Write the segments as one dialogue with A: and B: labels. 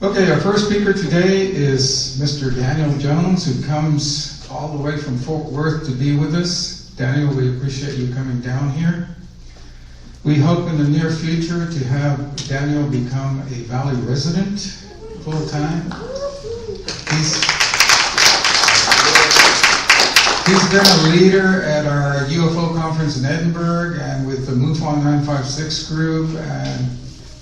A: Okay, our first speaker today is Mr. Daniel Jones, who comes all the way from Fort Worth to be with us. Daniel, we appreciate you coming down here. We hope in the near future to have Daniel become a Valley resident full-time. He's been a leader at our UFO conference in Edinburgh and with the MUFON 956 group and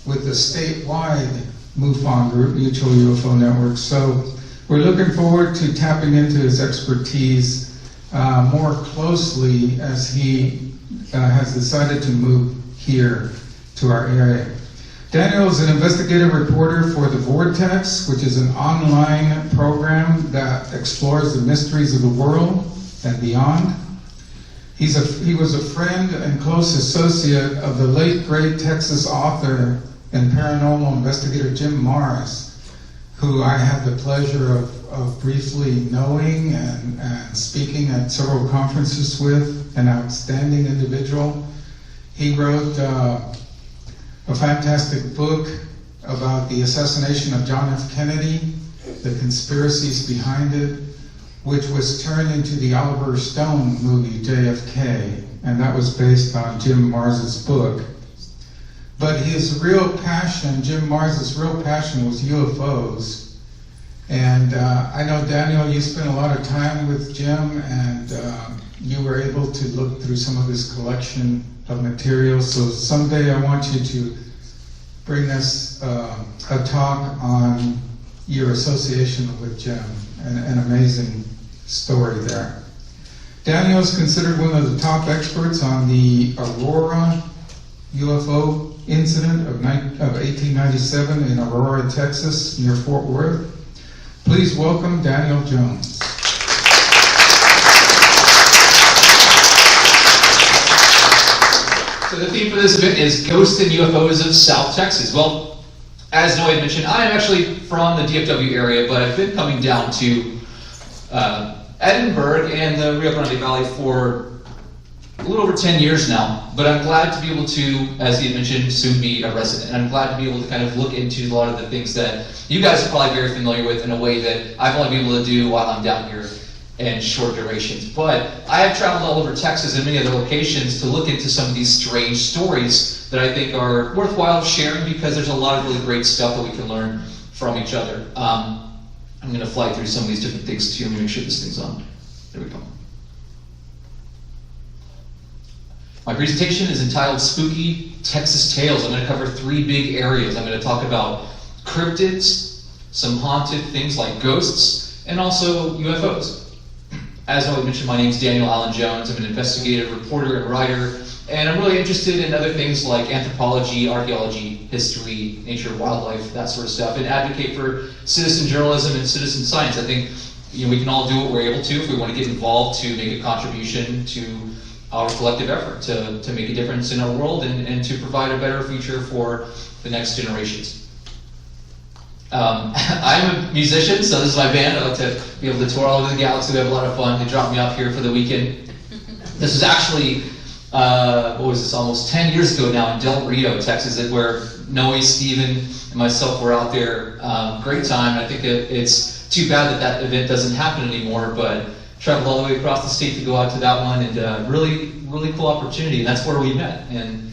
A: with the statewide MUFON group, Mutual UFO Network. So we're looking forward to tapping into his expertise more closely as he has decided to move here to our area. Daniel is an investigative reporter for The Vortex, which is an online program that explores the mysteries of the world and beyond. He was a friend and close associate of the late great Texas author and paranormal investigator Jim Marrs, who I had the pleasure of briefly knowing and speaking at several conferences with, an outstanding individual. He wrote a fantastic book about the assassination of John F. Kennedy, the conspiracies behind it, which was turned into the Oliver Stone movie, JFK, and that was based on Jim Marrs' book. But his real passion, Jim Marrs' real passion, was UFOs. And I know, Daniel, you spent a lot of time with Jim, and you were able to look through some of his collection of materials. So someday I want you to bring us a talk on your association with Jim. An amazing story there. Daniel is considered one of the top experts on the Aurora UFO incident of 1897 in Aurora, Texas, near Fort Worth. Please welcome Daniel Jones.
B: So the theme for this event is Ghosts and UFOs of South Texas. Well, as Noe mentioned, I am actually from the DFW area, but I've been coming down to Edinburgh and the Rio Grande Valley for a little over 10 years now. But I'm glad to be able to, as he had mentioned, soon be a resident. And I'm glad to be able to kind of look into a lot of the things that you guys are probably very familiar with in a way that I've only been able to do while I'm down here in short durations. But I have traveled all over Texas and many other locations to look into some of these strange stories that I think are worthwhile sharing, because there's a lot of really great stuff that we can learn from each other. I'm going to fly through some of these different things too. Let me make sure this thing's on. There we go. My presentation is entitled Spooky Texas Tales. I'm going to cover 3 big areas. I'm going to talk about cryptids, some haunted things like ghosts, and also UFOs. As I mentioned, my name is Daniel Allen Jones. I'm an investigative reporter and writer, and I'm really interested in other things like anthropology, archaeology, history, nature, wildlife, that sort of stuff, and advocate for citizen journalism and citizen science. I think we can all do what we're able to if we want to get involved to make a contribution to our collective effort to make a difference in our world and to provide a better future for the next generations. I'm a musician, so this is my band. I like to be able to tour all over the galaxy. We have a lot of fun. They dropped me off here for the weekend. This was actually, almost 10 years ago now in Del Rio, Texas, where Noe, Steven, and myself were out there. Great time. I think it's too bad that event doesn't happen anymore, but traveled all the way across the state to go out to that one, and really, really cool opportunity. And that's where we met. And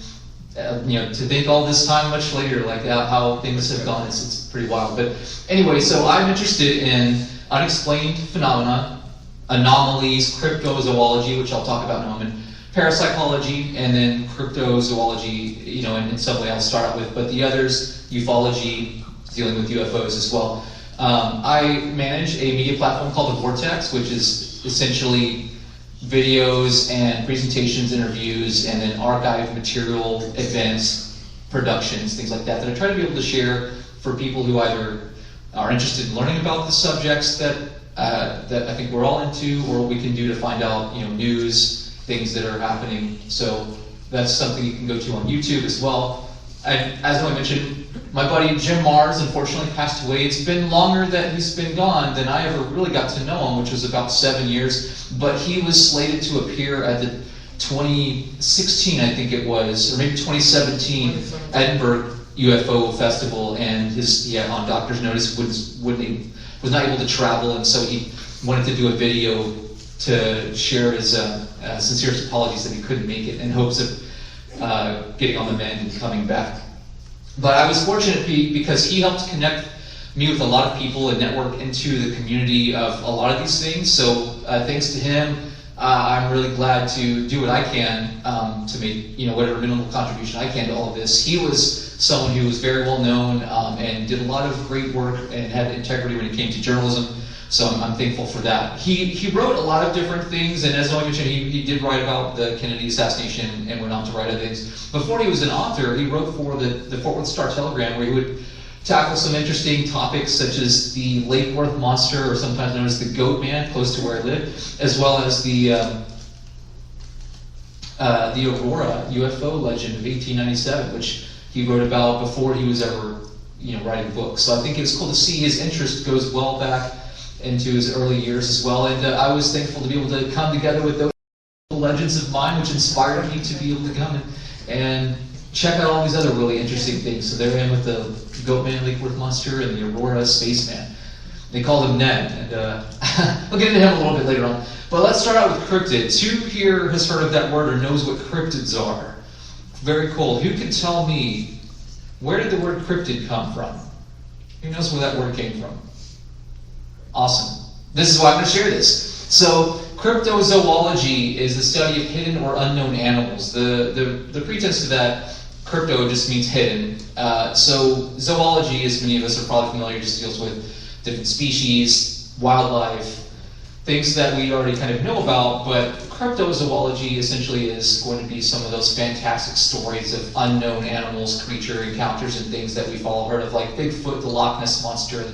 B: to think all this time much later, like how things have gone, it's pretty wild. But anyway, so I'm interested in unexplained phenomena, anomalies, cryptozoology, which I'll talk about in a moment, parapsychology, and then cryptozoology, in some way I'll start out with, but the others, ufology, dealing with UFOs as well. I manage a media platform called The Vortex, which is essentially videos and presentations, interviews, and then archive material, events, productions, things like that I try to be able to share for people who either are interested in learning about the subjects that I think we're all into, or what we can do to find out, news, things that are happening. So that's something you can go to on YouTube as well. As I mentioned, my buddy Jim Marrs unfortunately passed away. It's been longer that he's been gone than I ever really got to know him, which was about 7 years. But he was slated to appear at the 2016, I think it was, or maybe 2017 Edinburgh UFO festival, and on doctor's notice was not able to travel, and so he wanted to do a video to share his sincerest apologies that he couldn't make it, in hopes of getting on the mend and coming back. But I was fortunate because he helped connect me with a lot of people and network into the community of a lot of these things. So thanks to him, I'm really glad to do what I can to make whatever minimal contribution I can to all of this. He was someone who was very well known and did a lot of great work and had integrity when it came to journalism. So I'm thankful for that. He wrote a lot of different things, and as Noe mentioned, he did write about the Kennedy assassination and went on to write other things. Before he was an author, he wrote for the Fort Worth Star-Telegram, where he would tackle some interesting topics such as the Lake Worth monster, or sometimes known as the Goat Man, close to where I live, as well as the Aurora UFO legend of 1897, which he wrote about before he was ever writing books. So I think it's cool to see his interest goes well back into his early years as well, and I was thankful to be able to come together with those legends of mine, which inspired me to be able to come and check out all these other really interesting things. So there I am with the Goat Man, Lake Worth monster, and the Aurora Spaceman. They called him Ned, and we'll get into him a little bit later on. But let's start out with cryptids. Who here has heard of that word or knows what cryptids are? Very cool. Who can tell me, where did the word cryptid come from? Who knows where that word came from? Awesome. This is why I'm going to share this. So, cryptozoology is the study of hidden or unknown animals. The pretense to that, crypto just means hidden. So, zoology, as many of us are probably familiar, just deals with different species, wildlife, things that we already kind of know about, but cryptozoology essentially is going to be some of those fantastic stories of unknown animals, creature encounters, and things that we've all heard of, like Bigfoot, the Loch Ness Monster,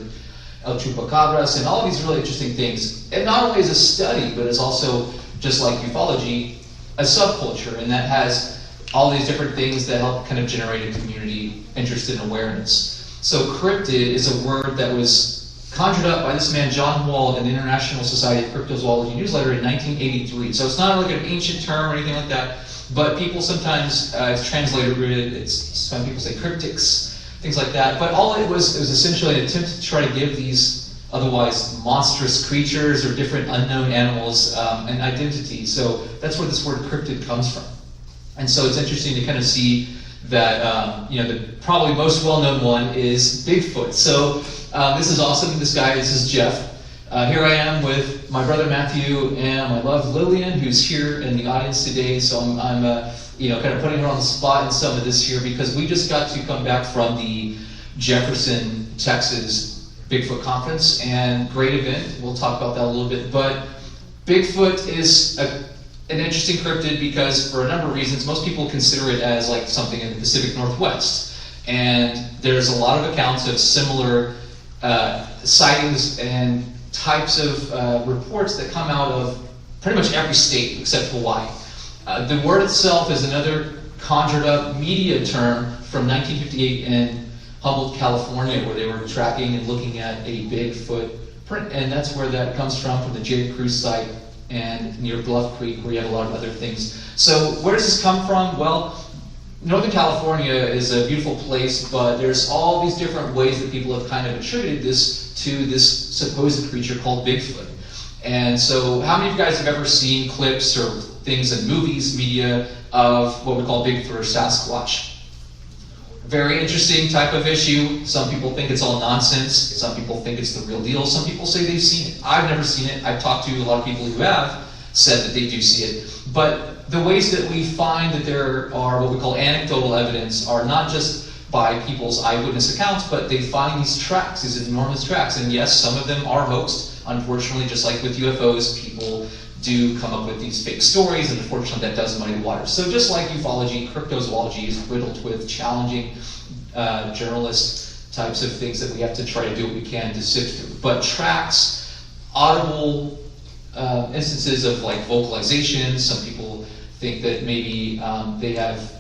B: El Chupacabras, and all these really interesting things. And not only is a study, but it's also, just like ufology, a subculture, and that has all these different things that help kind of generate a community interest and awareness. So cryptid is a word that was conjured up by this man, John Wall, in the International Society of Cryptozoology newsletter in 1983. So it's not like an ancient term or anything like that, but people sometimes, it's translated, some people say cryptics, things like that. But all it was essentially an attempt to try to give these otherwise monstrous creatures or different unknown animals an identity. So that's where this word cryptid comes from. And so it's interesting to kind of see that, the probably most well-known one is Bigfoot. So this is awesome. This is Jeff. Here I am with my brother Matthew and my love Lillian, who's here in the audience today. So I'm kind of putting her on the spot in some of this here, because we just got to come back from the Jefferson, Texas Bigfoot conference, and great event. We'll talk about that a little bit. But Bigfoot is an interesting cryptid because, for a number of reasons, most people consider it as like something in the Pacific Northwest. And there's a lot of accounts of similar sightings and types of reports that come out of pretty much every state except Hawaii. The word itself is another conjured up media term from 1958 in Humboldt, California, where they were tracking and looking at a Bigfoot print, and that's where that comes from the J. Cruz site and near Bluff Creek, where you have a lot of other things. So where does this come from? Well, Northern California is a beautiful place, but there's all these different ways that people have kind of attributed this to this supposed creature called Bigfoot. And so how many of you guys have ever seen clips or things in movies, media, of what we call Bigfoot or Sasquatch? Very interesting type of issue. Some people think it's all nonsense. Some people think it's the real deal. Some people say they've seen it. I've never seen it. I've talked to a lot of people who have said that they do see it. But the ways that we find that there are what we call anecdotal evidence are not just by people's eyewitness accounts, but they find these tracks, these enormous tracks. And yes, some of them are hoaxed. Unfortunately, just like with UFOs, people do come up with these fake stories, and unfortunately that does muddy the water. So just like ufology, cryptozoology is riddled with challenging journalist types of things that we have to try to do what we can to sift through. But tracks, audible instances of like vocalizations, some people think that maybe they have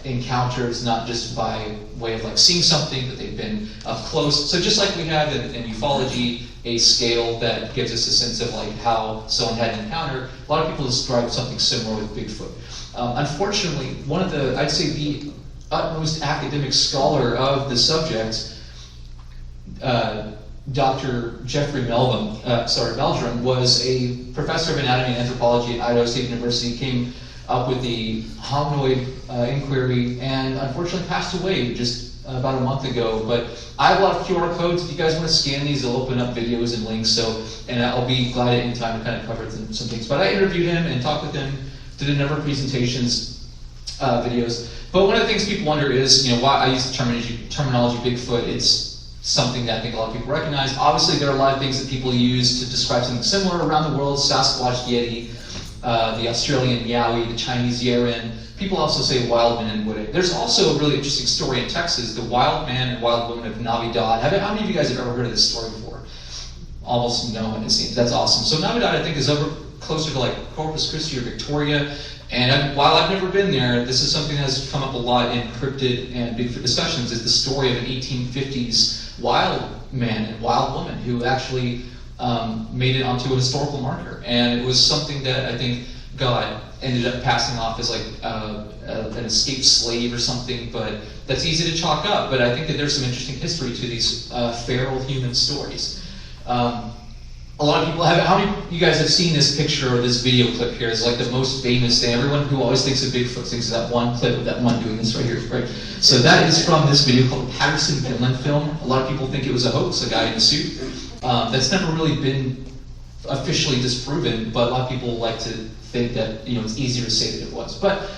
B: encounters not just by way of like seeing something, that they've been up close. So just like we have in ufology, a scale that gives us a sense of like how someone had an encounter, a lot of people describe something similar with Bigfoot. Unfortunately, one of the, I'd say the utmost academic scholar of the subject, Dr. Jeffrey Meldrum was a professor of anatomy and anthropology at Idaho State University, came up with the hominoid inquiry, and unfortunately passed away just about a month ago. But I have a lot of QR codes. If you guys want to scan these, they'll open up videos and links. And I'll be glad at any time to kind of cover some things. But I interviewed him and talked with him, did a number of presentations, videos. But one of the things people wonder is, why I use the terminology Bigfoot. It's something that I think a lot of people recognize. Obviously, there are a lot of things that people use to describe something similar around the world: Sasquatch, Yeti, the Australian Yowie, the Chinese Yeren. People also say wild man and Wooded. There's also a really interesting story in Texas, the wild man and wild woman of Navidad. How many of you guys have ever heard of this story before? Almost no one, it seems. That's awesome. So Navidad, I think, is over closer to like Corpus Christi or Victoria. And while I've never been there, this is something that has come up a lot in cryptid and Bigfoot discussions, is the story of an 1850s wild man and wild woman who actually made it onto a historical marker. And it was something that I think God ended up passing off as like an escaped slave or something, but that's easy to chalk up. But I think that there's some interesting history to these feral human stories. A lot of people have, how many of you guys have seen this picture or this video clip here? It's like the most famous thing. Everyone who always thinks of Bigfoot thinks of that one clip of that one doing this right here, right? So that is from this video called Patterson-Gimlin film. A lot of people think it was a hoax, a guy in a suit. That's never really been officially disproven, but a lot of people like to think that it's easier to say that it was. But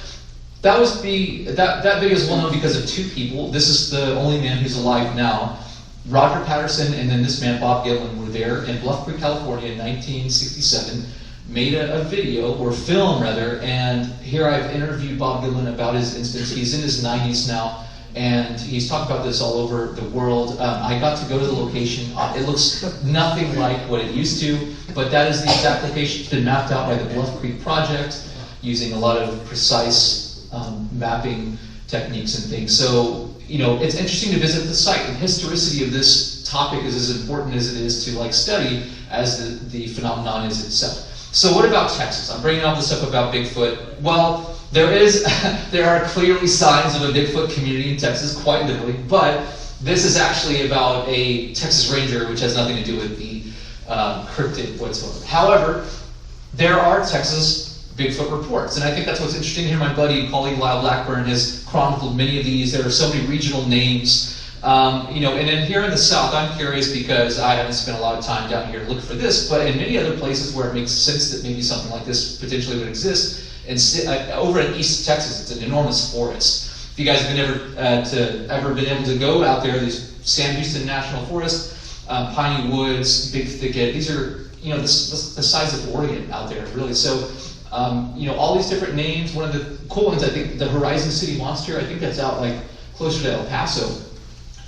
B: that video is well known because of two people. This is the only man who's alive now. Roger Patterson and then this man, Bob Gillen, were there in Bluff Creek, California in 1967, made a video, or film rather, and here I've interviewed Bob Gillen about his instance. He's in his 90s now, and he's talked about this all over the world. I got to go to the location. It looks nothing like what it used to, but that is the exact location. It's been mapped out by the Bluff Creek Project using a lot of precise mapping techniques and things. So, it's interesting to visit the site. The historicity of this topic is as important as it is to study as the phenomenon is itself. So what about Texas? I'm bringing all this up about Bigfoot. Well, there are clearly signs of a Bigfoot community in Texas, quite literally, but this is actually about a Texas Ranger, which has nothing to do with the cryptid whatsoever. However, there are Texas Bigfoot reports, and I think that's what's interesting here. My buddy and colleague Lyle Blackburn has chronicled many of these. There are so many regional names, and then here in the South, I'm curious because I haven't spent a lot of time down here to look for this, but in many other places where it makes sense that maybe something like this potentially would exist, and over in East Texas, it's an enormous forest. If you guys have ever been able to go out there, there's Sam Houston National Forest, Piney Woods, Big Thicket. These are the size of Oregon out there, really. So. All these different names. One of the cool ones, I think, the Horizon City Monster, I think that's out closer to El Paso.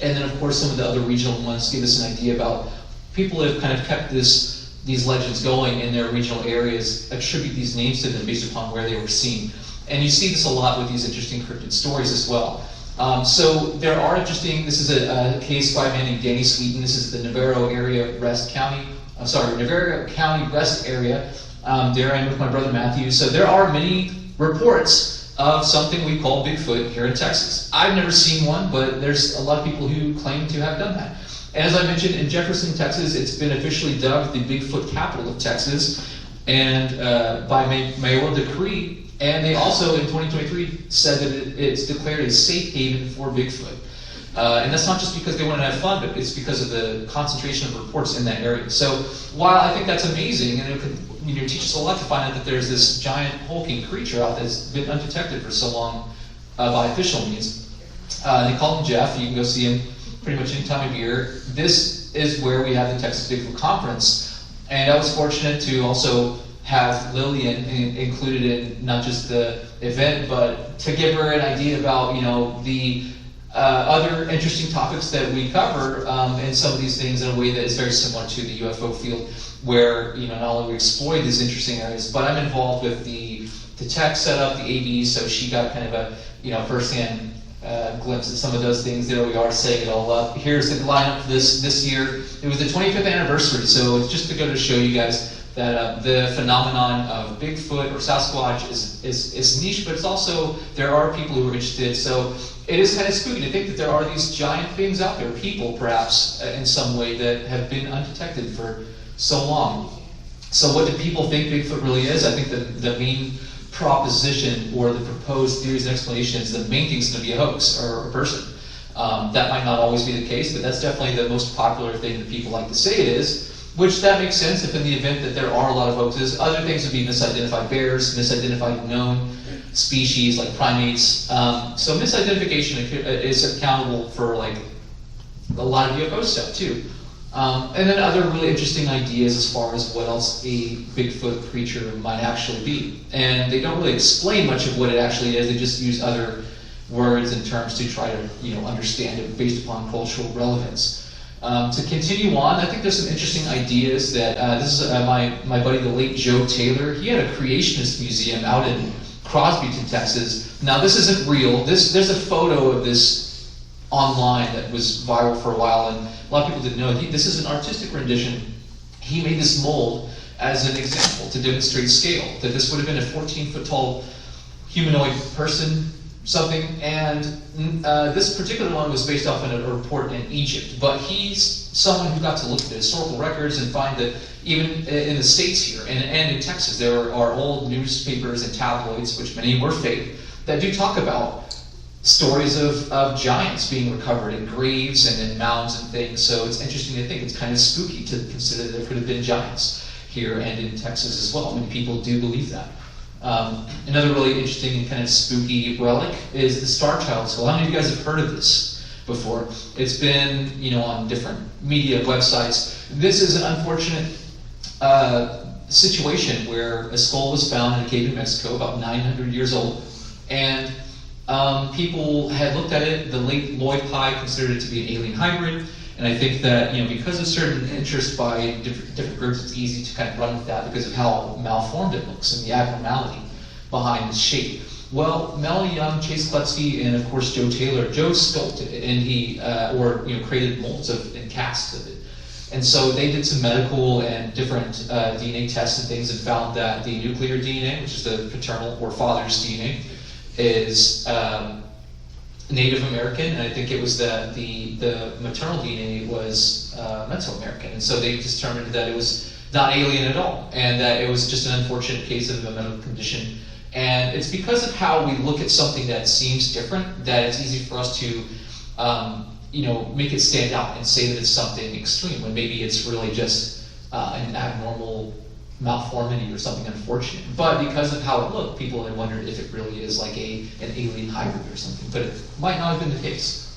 B: And then, of course, some of the other regional ones give us an idea about people have kind of kept these legends going in their regional areas, attribute these names to them based upon where they were seen. And you see this a lot with these interesting cryptid stories as well. So there are interesting, this is a case by a man named Danny Sweeten. This is the Navarro County Rest Area. There I am with my brother Matthew. So there are many reports of something we call Bigfoot here in Texas. I've never seen one, but there's a lot of people who claim to have done that. And as I mentioned, in Jefferson, Texas, it's been officially dubbed the Bigfoot capital of Texas, and by mayoral decree. And they also, in 2023, said that it's declared a safe haven for Bigfoot. And that's not just because they want to have fun, but it's because of the concentration of reports in that area. So while I think that's amazing, and it could teach us a lot to find out that there's this giant hulking creature out that's been undetected for so long by official means. They call him Jeff. You can go see him pretty much any time of year. This is where we have the Texas Bigfoot Conference, and I was fortunate to also have Lillian included in not just the event, but to give her an idea about the other interesting topics that we cover, and some of these things in a way that is very similar to the UFO field, where not only we exploit these interesting areas, but I'm involved with the tech setup, the AV, so she got kind of a first-hand glimpse at some of those things. There we are, setting it all up. Here's the lineup for this year. It was the 25th anniversary, so it's just to go to show you guys that the phenomenon of Bigfoot or Sasquatch is niche, but it's also, there are people who are interested. So it is kind of spooky to think that there are these giant things out there, people perhaps in some way, that have been undetected for so long. So what do people think Bigfoot really is? I think the main proposition or the proposed theories and explanations, the main thing is going to be a hoax or a person. That might not always be the case, but that's definitely the most popular thing that people like to say it is. Which that makes sense if in the event that there are a lot of hoaxes. Other things would be misidentified bears, misidentified known species like primates. So misidentification is accountable for like a lot of UFO stuff too. And then other really interesting ideas as far as what else a Bigfoot creature might actually be. And they don't really explain much of what it actually is. They just use other words and terms to try to understand it based upon cultural relevance. To continue on, I think there's some interesting ideas that, this is my buddy, the late Joe Taylor. He had a creationist museum out in Crosbyton, Texas. Now this isn't real. There's a photo of this online that was viral for a while, and a lot of people didn't know. This is an artistic rendition. He made this mold as an example to demonstrate scale, that this would have been a 14-foot tall humanoid person, something, and this particular one was based off a report in Egypt, but he's someone who got to look at the historical records and find that even in the States here and in Texas, there are old newspapers and tabloids, which many were fake, that do talk about stories of giants being recovered in graves and in mounds and things. So it's interesting to think, it's kind of spooky to consider that there could have been giants here and in Texas as well. Many people do believe that. Another really interesting and kind of spooky relic is the Star Child skull. How many of you guys have heard of this before? It's been, on different media websites. This is an unfortunate situation where a skull was found in a cave in Mexico, about 900 years old, and people had looked at it. The late Lloyd Pye considered it to be an alien hybrid. And I think that, because of certain interest by different groups, it's easy to kind of run with that because of how malformed it looks and the abnormality behind its shape. Well, Melanie Young, Chase Klutsky, and of course Joe Taylor, Joe sculpted it, and he, created molds and casts of it. And so they did some medical and different DNA tests and things and found that the nuclear DNA, which is the paternal or father's DNA, is Native American, and I think it was that the maternal DNA was Mesoamerican, and so they determined that it was not alien at all, and that it was just an unfortunate case of a medical condition. And it's because of how we look at something that seems different that it's easy for us to, make it stand out and say that it's something extreme when maybe it's really just an abnormal malformity or something unfortunate. But because of how it looked, people had wondered if it really is like an alien hybrid or something, but it might not have been the case.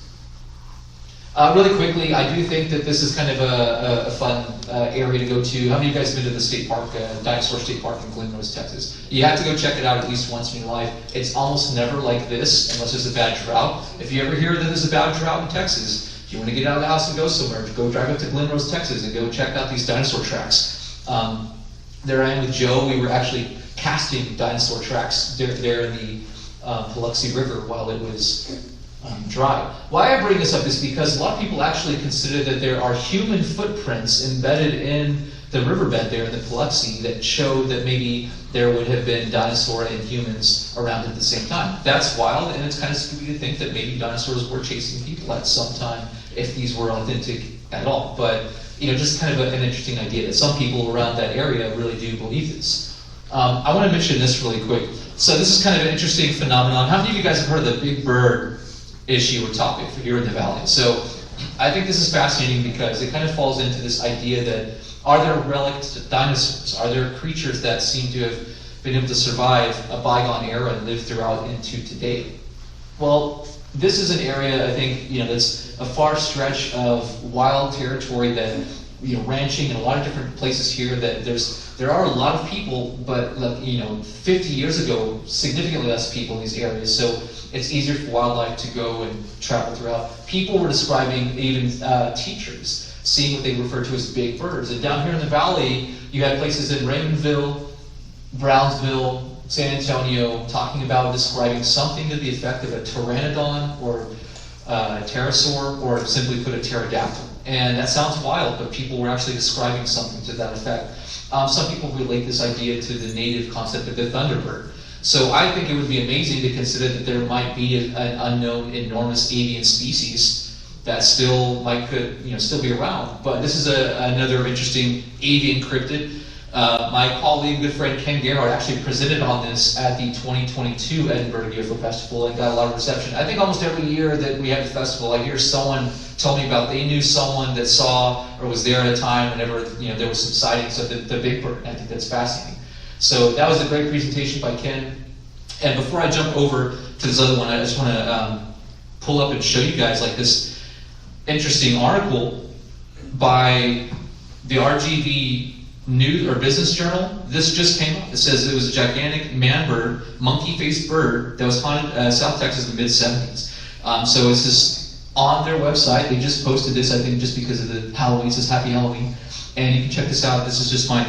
B: Really quickly, I do think that this is kind of a fun area to go to. How many of you guys have been to the state park, Dinosaur State Park in Glen Rose, Texas? You have to go check it out at least once in your life. It's almost never like this unless there's a bad drought. If you ever hear that there's a bad drought in Texas, if you want to get out of the house and go somewhere, go drive up to Glen Rose, Texas and go check out these dinosaur tracks. There I am with Joe. We were actually casting dinosaur tracks there in the Paluxy River while it was dry. Why I bring this up is because a lot of people actually consider that there are human footprints embedded in the riverbed there in the Paluxy that show that maybe there would have been dinosaur and humans around at the same time. That's wild, and it's kind of spooky to think that maybe dinosaurs were chasing people at some time if these were authentic at all. But just kind of an interesting idea that some people around that area really do believe this. I want to mention this really quick. So this is kind of an interesting phenomenon. How many of you guys have heard of the Big Bird issue or topic here in the Valley? So I think this is fascinating because it kind of falls into this idea that are there relict dinosaurs? Are there creatures that seem to have been able to survive a bygone era and live throughout into today? Well, this is an area, I think, that's a far stretch of wild territory that, ranching in a lot of different places here, that there are a lot of people, but 50 years ago, significantly less people in these areas, so it's easier for wildlife to go and travel throughout. People were describing, even teachers, seeing what they refer to as big birds. And down here in the valley, you had places in Raymondville, Brownsville, San Antonio, talking about describing something to the effect of a pteranodon or a pterosaur, or simply put a pterodactyl. And that sounds wild, but people were actually describing something to that effect. Some people relate this idea to the native concept of the thunderbird. So I think it would be amazing to consider that there might be an unknown enormous avian species that still could still be around. But this is another interesting avian cryptid. My colleague, good friend Ken Gerhardt actually presented on this at the 2022 Edinburgh UFO Festival and got a lot of reception. I think almost every year that we have the festival, I hear someone tell me about they knew someone that saw or was there at a time whenever there was some sightings of the big bird. And I think that's fascinating. So that was a great presentation by Ken. And before I jump over to this other one, I just want to pull up and show you guys this interesting article by the RGV News or Business Journal. This just came up. It says it was a gigantic man bird, monkey-faced bird that was haunted South Texas in the mid-70s. So it's just on their website. They just posted this, I think, just because of the Halloween. It says Happy Halloween. And you can check this out. This is just my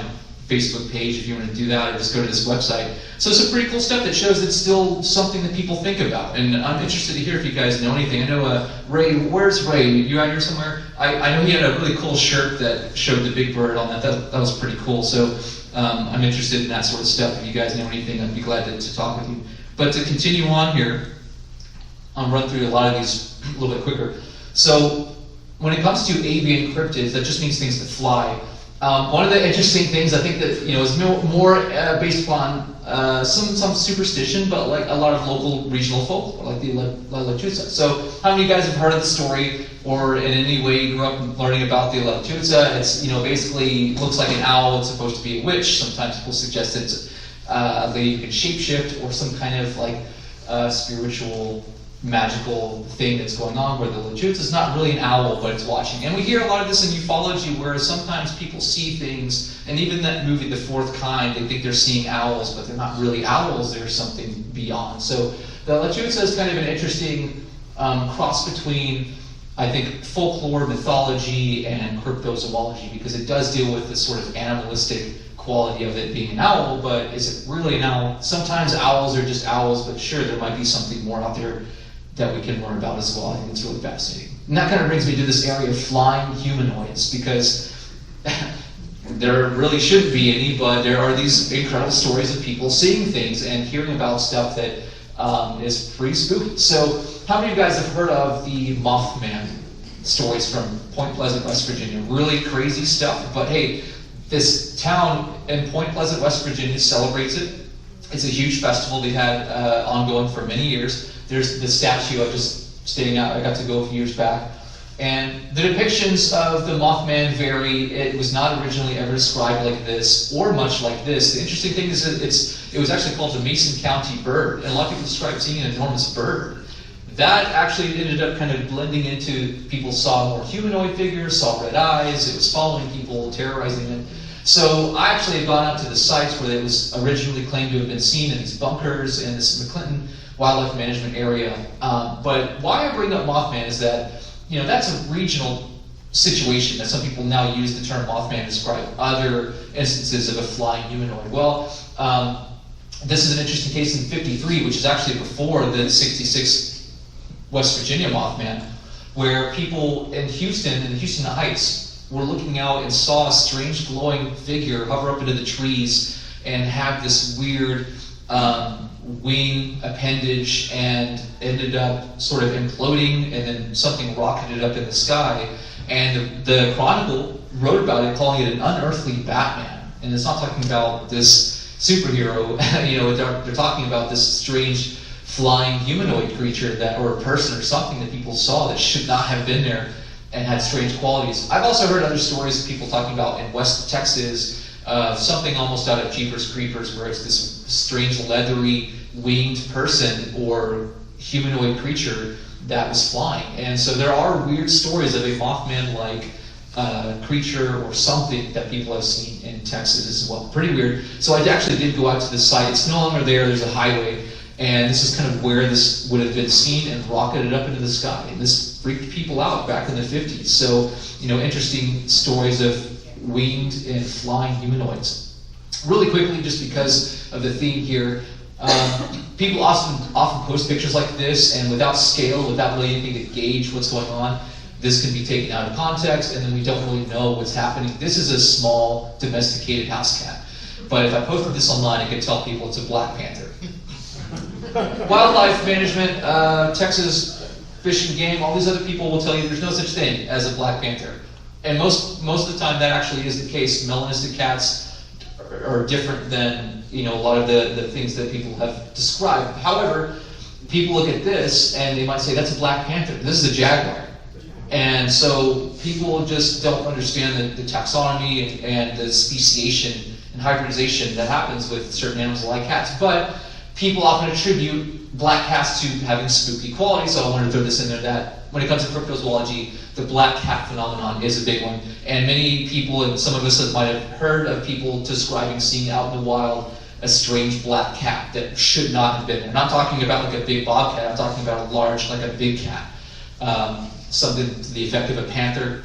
B: Facebook page if you want to do that, or just go to this website. So some pretty cool stuff that shows it's still something that people think about. And I'm interested to hear if you guys know anything. I know Ray, where's Ray? You out here somewhere? I know he had a really cool shirt that showed the big bird on that. That was pretty cool. So I'm interested in that sort of stuff. If you guys know anything, I'd be glad to talk with you. But to continue on here, I'll run through a lot of these a little bit quicker. So when it comes to avian cryptids, that just means things that fly. One of the interesting things I think that is more based upon some superstition, but a lot of local regional folklore, like the La Lechuza. So how many of you guys have heard of the story, or in any way grew up learning about the La Lechuza? It's basically looks like an owl. It's supposed to be a witch. Sometimes people suggest it's a lady who can shapeshift, or some kind of spiritual, magical thing that's going on, where the Lechuza is not really an owl, but it's watching. And we hear a lot of this in ufology, where sometimes people see things, and even that movie, The Fourth Kind, they think they're seeing owls, but they're not really owls, there's something beyond. So the Lechuza is kind of an interesting cross between, I think, folklore, mythology, and cryptozoology, because it does deal with this sort of animalistic quality of it being an owl, but is it really an owl? Sometimes owls are just owls, but sure, there might be something more out there that we can learn about as well. I think it's really fascinating. And that kind of brings me to this area of flying humanoids, because there really shouldn't be any, but there are these incredible stories of people seeing things and hearing about stuff that is pretty spooky. So how many of you guys have heard of the Mothman stories from Point Pleasant, West Virginia? Really crazy stuff, but hey, this town in Point Pleasant, West Virginia celebrates it. It's a huge festival they've had ongoing for many years. There's the statue of just staying out. I got to go a few years back. And the depictions of the Mothman vary. It was not originally ever described like this, or much like this. The interesting thing is that it was actually called the Mason County bird, and a lot of people describe seeing an enormous bird. That actually ended up kind of blending into, people saw more humanoid figures, saw red eyes, it was following people, terrorizing them. So I actually had gone out to the sites where it was originally claimed to have been seen in these bunkers in this McClinton Wildlife Management area. But why I bring up Mothman is that, that's a regional situation that some people now use the term Mothman to describe other instances of a flying humanoid. Well, this is an interesting case in 53, which is actually before the 66 West Virginia Mothman, where people in Houston, in the Houston Heights, were looking out and saw a strange glowing figure hover up into the trees and have this weird wing appendage, and ended up sort of imploding, and then something rocketed up in the sky. And the Chronicle wrote about it, calling it an unearthly Batman. And it's not talking about this superhero, they're talking about this strange flying humanoid creature or a person or something that people saw that should not have been there and had strange qualities. I've also heard other stories of people talking about in West Texas, something almost out of Jeepers Creepers, where it's this strange leathery winged person or humanoid creature that was flying. And so there are weird stories of a Mothman-like creature or something that people have seen in Texas as well. Pretty weird. So I actually did go out to the site. It's no longer there. There's a highway. And this is kind of where this would have been seen and rocketed up into the sky. And this freaked people out back in the 50s. So, interesting stories of winged and flying humanoids. Really quickly, just because of the theme here, people often post pictures like this, and without scale, without really anything to gauge what's going on. this can be taken out of context, and then we don't really know what's happening. This is a small, domesticated house cat. But if I posted this online, I could tell people it's a black panther. Wildlife management, Texas Fish and Game, all these other people will tell you there's no such thing as a black panther. And most of the time that actually is the case. Melanistic cats are different than, a lot of the things that people have described. However, people look at this and they might say that's a black panther. This is a jaguar. And so people just don't understand the taxonomy and the speciation and hybridization that happens with certain animals like cats. But people often attribute black cats to having spooky qualities, so I wanted to throw this in there that when it comes to cryptozoology, the black cat phenomenon is a big one. And many people, and some of us might have heard of people describing seeing out in the wild a strange black cat that should not have been there. I'm not talking about like a big bobcat, I'm talking about a large, like a big cat. Something to the effect of a panther.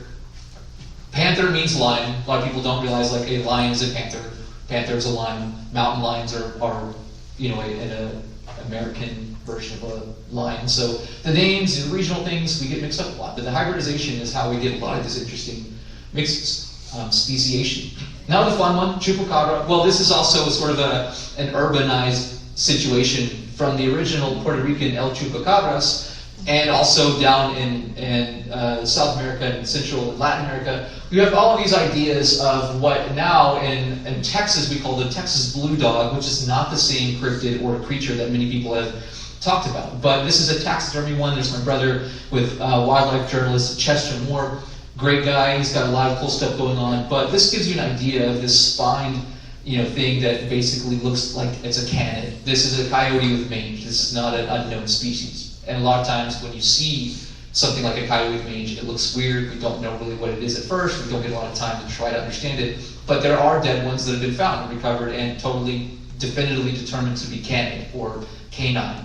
B: Panther means lion. A lot of people don't realize like a lion is a panther. Panther is a lion. Mountain lions are an American version of a lion. So the names and regional things we get mixed up a lot. But the hybridization is how we get a lot of this interesting mixed speciation. Now the fun one, chupacabra. Well, this is also sort of an urbanized situation from the original Puerto Rican El Chupacabras, and also down in South America and Central and Latin America. We have all of these ideas of what now in Texas we call the Texas blue dog, which is not the same cryptid or creature that many people have talked about. But this is a taxidermy one. There's my brother with wildlife journalist Chester Moore. Great guy. He's got a lot of cool stuff going on. But this gives you an idea of this spined thing that basically looks like it's a canid. This is a coyote with mange. This is not an unknown species. And a lot of times when you see something like a coyote with mange, it looks weird. We don't know really what it is at first. We don't get a lot of time to try to understand it. But there are dead ones that have been found and recovered and totally definitively determined to be canid or canine.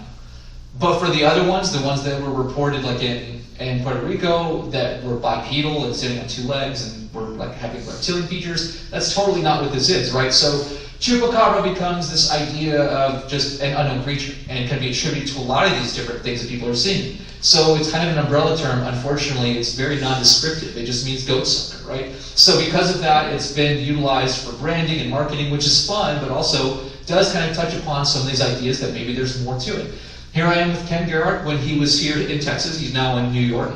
B: But for the other ones, the ones that were reported like in Puerto Rico that were bipedal and sitting on two legs and were like having reptilian features, that's totally not what this is, right? So chupacabra becomes this idea of just an unknown creature, and it can be attributed to a lot of these different things that people are seeing. So it's kind of an umbrella term. Unfortunately, it's very non-descriptive. It just means goat sucker, right? So because of that, it's been utilized for branding and marketing, which is fun, but also does kind of touch upon some of these ideas that maybe there's more to it. Here I am with Ken Gerhardt when he was here in Texas. He's now in New York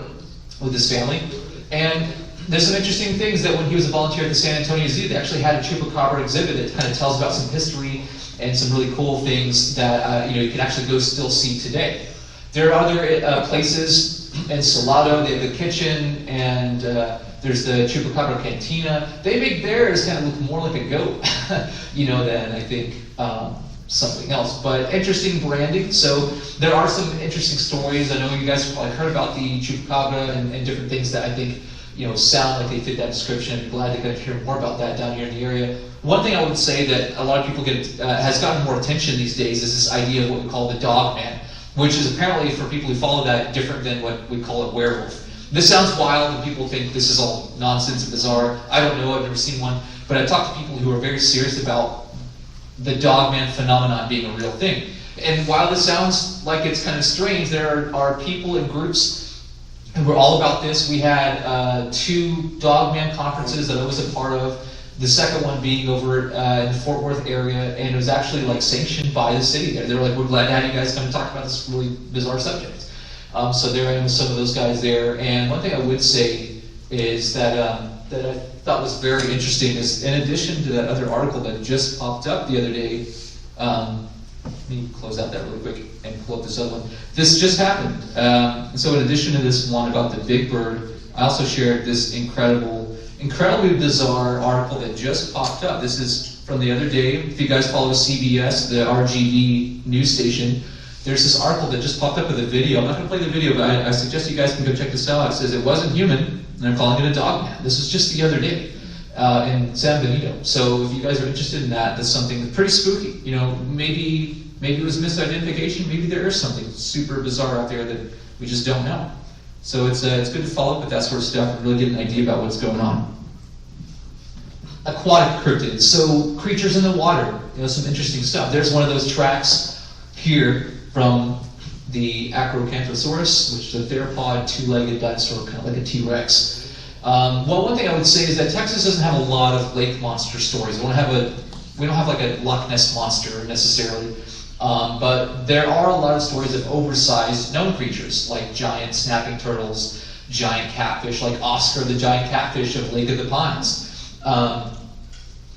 B: with his family. And there's some interesting things that when he was a volunteer at the San Antonio Zoo, they actually had a chupacabra exhibit that kind of tells about some history and some really cool things that you can actually go still see today. There are other places in Salado. They have the kitchen, and there's the chupacabra cantina. They make theirs kind of look more like a goat, than I think something else. But interesting branding. So there are some interesting stories. I know you guys have probably heard about the chupacabra and different things that I think sound like they fit that description. I'd be glad to kind of hear more about that down here in the area. One thing I would say that a lot of people has gotten more attention these days is this idea of what we call the dog man, which is apparently, for people who follow that, different than what we call a werewolf. This sounds wild and people think this is all nonsense and bizarre. I don't know, I've never seen one, but I've talked to people who are very serious about the dog man phenomenon being a real thing. And while this sounds like it's kind of strange, there are people and groups and we're all about this. We had 2 Dogman conferences that I was a part of. The second one being over in the Fort Worth area, and it was actually like sanctioned by the city there. They were like, "We're glad to have you guys come and talk about this really bizarre subject." So there I am with some of those guys there. And one thing I would say is that that I thought was very interesting is, in addition to that other article that just popped up the other day. Let me close out that really quick and pull up this other one. This just happened. So in addition to this one about the big bird, I also shared this incredibly bizarre article that just popped up. This is from the other day. If you guys follow CBS, the RGV news station, there's this article that just popped up with a video. I'm not going to play the video, but I suggest you guys can go check this out. It says it wasn't human, and they're calling it a dog man. This was just the other day in San Benito. So if you guys are interested in that, that's something pretty spooky. Maybe it was misidentification. Maybe there is something super bizarre out there that we just don't know. So it's good to follow up with that sort of stuff and really get an idea about what's going on. Aquatic cryptids, so creatures in the water. Some interesting stuff. There's one of those tracks here from the Acrocanthosaurus, which is a theropod, two-legged dinosaur, kind of like a T-Rex. Well, one thing I would say is that Texas doesn't have a lot of lake monster stories. We don't have like a Loch Ness monster necessarily, but there are a lot of stories of oversized known creatures like giant snapping turtles, giant catfish, like Oscar the giant catfish of Lake of the Pines,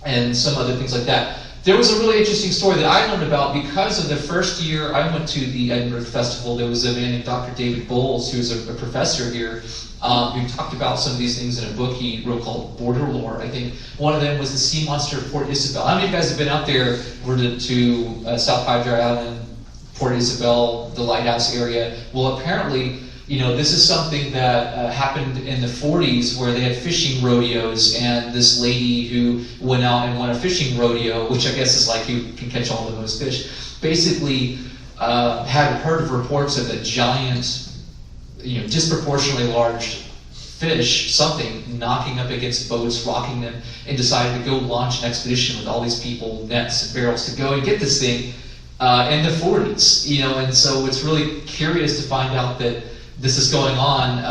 B: and some other things like that. There was a really interesting story that I learned about because of the first year I went to the Edinburgh Festival. There was a man named Dr. David Bowles, who's a professor here, who talked about some of these things in a book he wrote called Border Lore. I think one of them was the sea monster of Port Isabel. How many of you guys have been out there to South Padre Island, Port Isabel, the lighthouse area? Well, apparently, this is something that happened in the 40s where they had fishing rodeos, and this lady who went out and won a fishing rodeo, which I guess is like you can catch all the most fish, basically had heard of reports of a giant, disproportionately large fish, something, knocking up against boats, rocking them, and decided to go launch an expedition with all these people, nets and barrels, to go and get this thing in the 40s, and so it's really curious to find out that this is going on,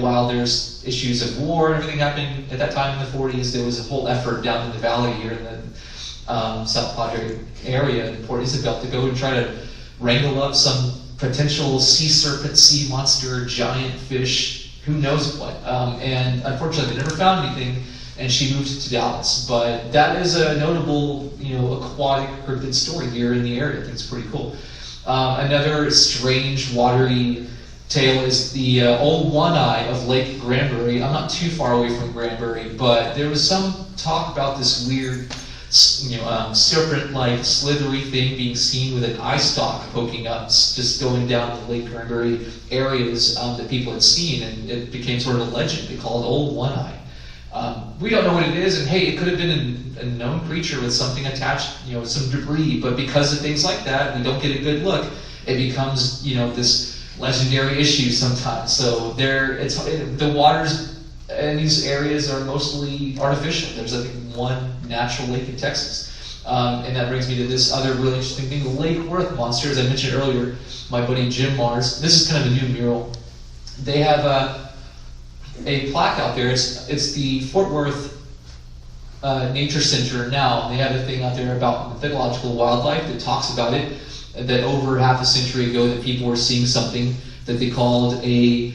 B: while there's issues of war and everything happening at that time in the 40s. There was a whole effort down in the valley here in the South Padre area in Port Isabel to go and try to wrangle up some potential sea serpent, sea monster, giant fish, who knows what. And unfortunately, they never found anything, and she moved to Dallas. But that is a notable, aquatic cryptid story here in the area. I think it's pretty cool. Another strange, watery tale is the old one-eye of Lake Granbury. I'm not too far away from Granbury, but there was some talk about this weird, serpent-like, slithery thing being seen with an eye stalk poking up, just going down the Lake Granbury areas that people had seen, and it became sort of a legend. They call it Old One-Eye. We don't know what it is, and hey, it could have been a known creature with something attached, some debris, but because of things like that, we don't get a good look. It becomes, this legendary issue sometimes. So the waters in these areas are mostly artificial. There's, I think, one natural lake in Texas. And that brings me to this other really interesting thing, the Lake Worth monster. As I mentioned earlier, my buddy Jim Mars, this is kind of a new mural. They have a plaque out there. It's the Fort Worth Nature Center now. They have a thing out there about mythological wildlife that talks about it, that over half a century ago that people were seeing something that they called a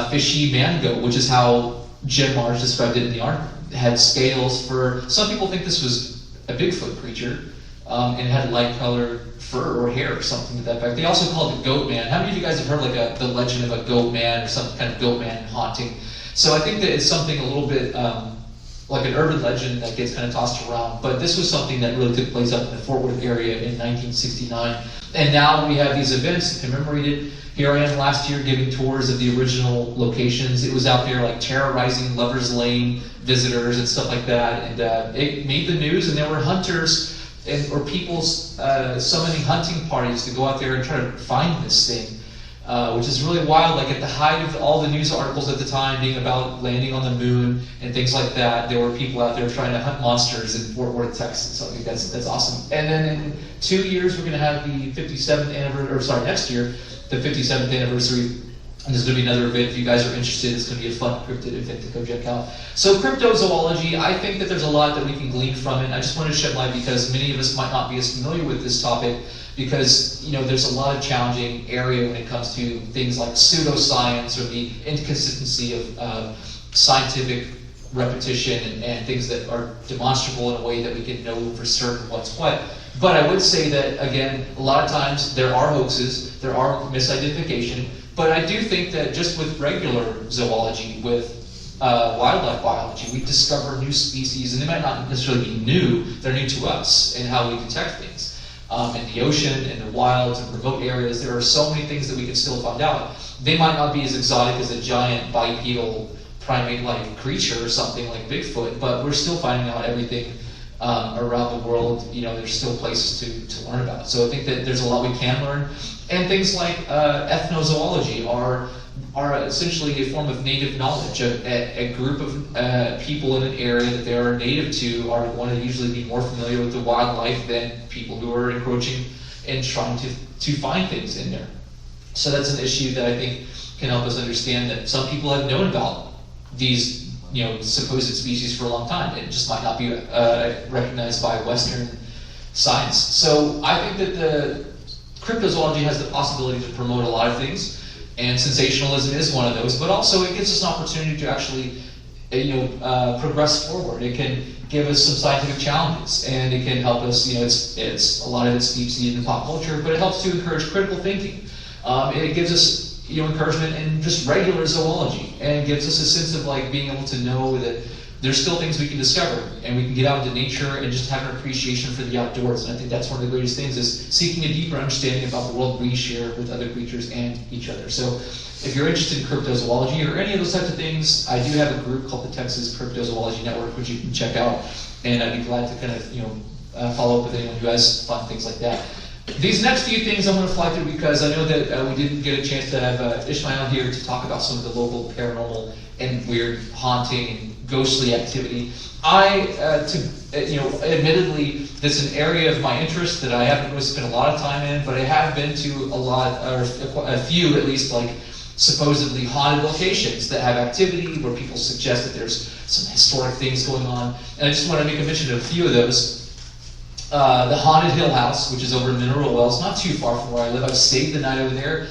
B: fishy mango, which is how Jim Mars described it in the article. It had scales for, some people think this was a Bigfoot creature, and it had light colored fur or hair or something to that effect. They also called it goat man. How many of you guys have heard like the legend of a goat man or some kind of goat man haunting? So I think that it's something a little bit like an urban legend that gets kind of tossed around, but this was something that really took place up in the Fort Worth area in 1969. And now we have these events to commemorate it. Here I am last year giving tours of the original locations. It was out there like terrorizing Lover's Lane visitors and stuff like that, and it made the news, and there were hunters or people summoning hunting parties to go out there and try to find this thing. Which is really wild. Like at the height of all the news articles at the time being about landing on the moon and things like that, there were people out there trying to hunt monsters in Fort Worth, Texas. So I think that's awesome. And then in 2 years, we're going to have the 57th anniversary, next year, the 57th anniversary. And there's going to be another event. If you guys are interested, it's going to be a fun cryptid event to go check out. So cryptozoology, I think that there's a lot that we can glean from it. I just wanted to shed light because many of us might not be as familiar with this topic, because there's a lot of challenging area when it comes to things like pseudoscience or the inconsistency of scientific repetition and things that are demonstrable in a way that we can know for certain what's what. But I would say that, again, a lot of times there are hoaxes, there are misidentification, but I do think that just with regular zoology, with wildlife biology, we discover new species, and they might not necessarily be new, they're new to us and how we detect things. In the ocean, in the wilds, in remote areas, there are so many things that we can still find out. They might not be as exotic as a giant bipedal primate-like creature or something like Bigfoot, but we're still finding out everything around the world. There's still places to learn about. So I think that there's a lot we can learn. And things like ethnozoology are essentially a form of native knowledge. A group of people in an area that they are native to are going to usually be more familiar with the wildlife than people who are encroaching and trying to find things in there. So that's an issue that I think can help us understand that some people have known about these, supposed species for a long time. It just might not be recognized by Western science. So I think that the cryptozoology has the possibility to promote a lot of things, and sensationalism is one of those, but also it gives us an opportunity to actually progress forward. It can give us some scientific challenges, and it can help us, it's a lot of it's deep-seated in pop culture, but it helps to encourage critical thinking. It gives us encouragement in just regular zoology, and it gives us a sense of like being able to know that there's still things we can discover, and we can get out into nature and just have an appreciation for the outdoors. And I think that's one of the greatest things, is seeking a deeper understanding about the world we share with other creatures and each other. So if you're interested in cryptozoology or any of those types of things, I do have a group called the Texas Cryptozoology Network, which you can check out, and I'd be glad to kind of follow up with anyone who has fun things like that. These next few things I'm going to fly through because I know that we didn't get a chance to have Ishmael here to talk about some of the local paranormal and weird haunting and ghostly activity. Admittedly, that's an area of my interest that I haven't really spent a lot of time in, but I have been to a few at least, like supposedly haunted locations that have activity where people suggest that there's some historic things going on. And I just want to make a mention of a few of those. The Haunted Hill House, which is over in Mineral Wells, not too far from where I live. I've stayed the night over there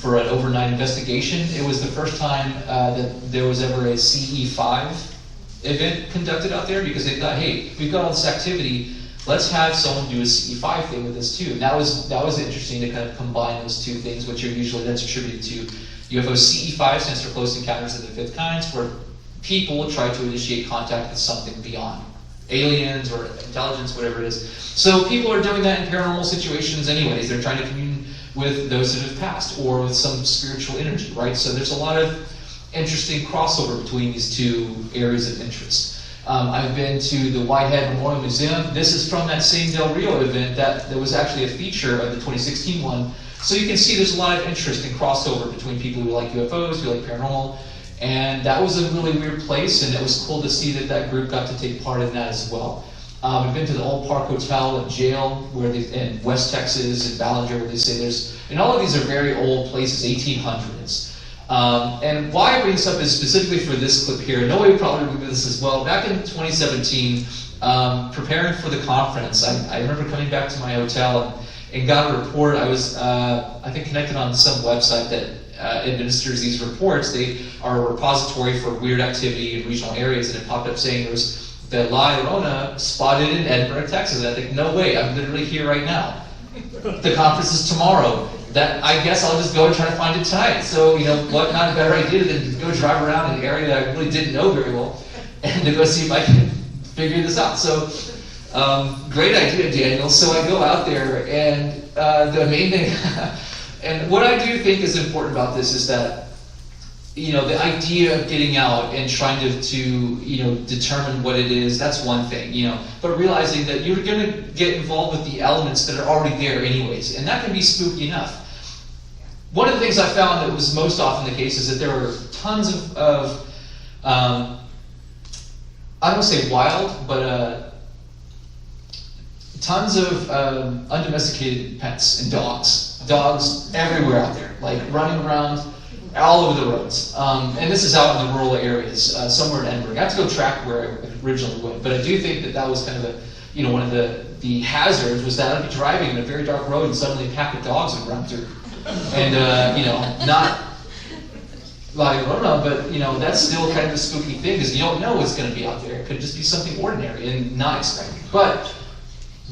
B: for an overnight investigation. It was the first time that there was ever a CE5 event conducted out there, because they thought, hey, we've got all this activity, let's have someone do a CE5 thing with us too. And that was interesting to kind of combine those two things, which are usually that's attributed to UFO. CE5 stands for Close Encounters of the Fifth Kinds, where people try to initiate contact with something beyond aliens or intelligence, whatever it is. So people are doing that in paranormal situations anyways. They're trying to commune with those that have passed or with some spiritual energy, right? So there's a lot of interesting crossover between these two areas of interest. I've been to the Whitehead Memorial Museum. This is from that same Del Rio event that was actually a feature of the 2016 one. So you can see there's a lot of interest and crossover between people who like UFOs, who like paranormal. And that was a really weird place, and it was cool to see that group got to take part in that as well. We've been to the Old Park Hotel and Jail, in West Texas and Ballinger, where they say and all of these are very old places, 1800s. And why I bring this up is specifically for this clip here. Noah would probably remember this as well. Back in 2017, preparing for the conference, I remember coming back to my hotel and got a report. I was, I think, connected on some website that administers these reports. They are a repository for weird activity in regional areas, and it popped up saying there was the La Llorona spotted in Edinburgh, Texas. And I think, no way, I'm literally here right now. The conference is tomorrow. I guess I'll just go and try to find it tonight. So, what not a better idea than to go drive around in an area that I really didn't know very well and to go see if I can figure this out. So, great idea, Daniel. So I go out there, and the main thing, and what I do think is important about this is that, the idea of getting out and trying to determine what it is, that's one thing, but realizing that you're going to get involved with the elements that are already there anyways, and that can be spooky enough. One of the things I found that was most often the case is that there were tons of I don't want to say wild, but tons of undomesticated pets and dogs everywhere out there, like running around all over the roads. And this is out in the rural areas, somewhere in Edinburgh. I have to go track where I originally went, but I do think that was kind of one of the hazards was that I'd be driving in a very dark road and suddenly a pack of dogs would run through. And, not La Llorona, but, that's still kind of a spooky thing because you don't know what's going to be out there. It could just be something ordinary and not expected. But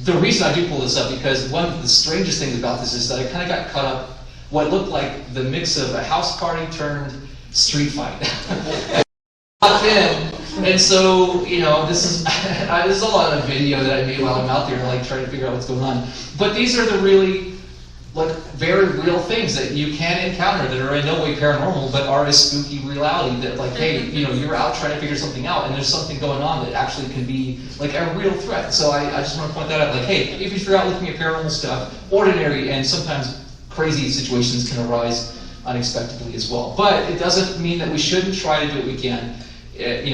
B: the reason I do pull this up, because one of the strangest things about this is that I kind of got caught up what looked like the mix of a house party turned street fight. And so, this is there's a lot of video that I made while I'm out there, like trying to figure out what's going on. But these are the really, very real things that you can encounter that are in no way paranormal, but are a spooky reality that, hey, you're out trying to figure something out, and there's something going on that actually can be a real threat. So I just want to point that out, hey, if you're out looking at paranormal stuff, ordinary and sometimes crazy situations can arise unexpectedly as well. But it doesn't mean that we shouldn't try to do what we can.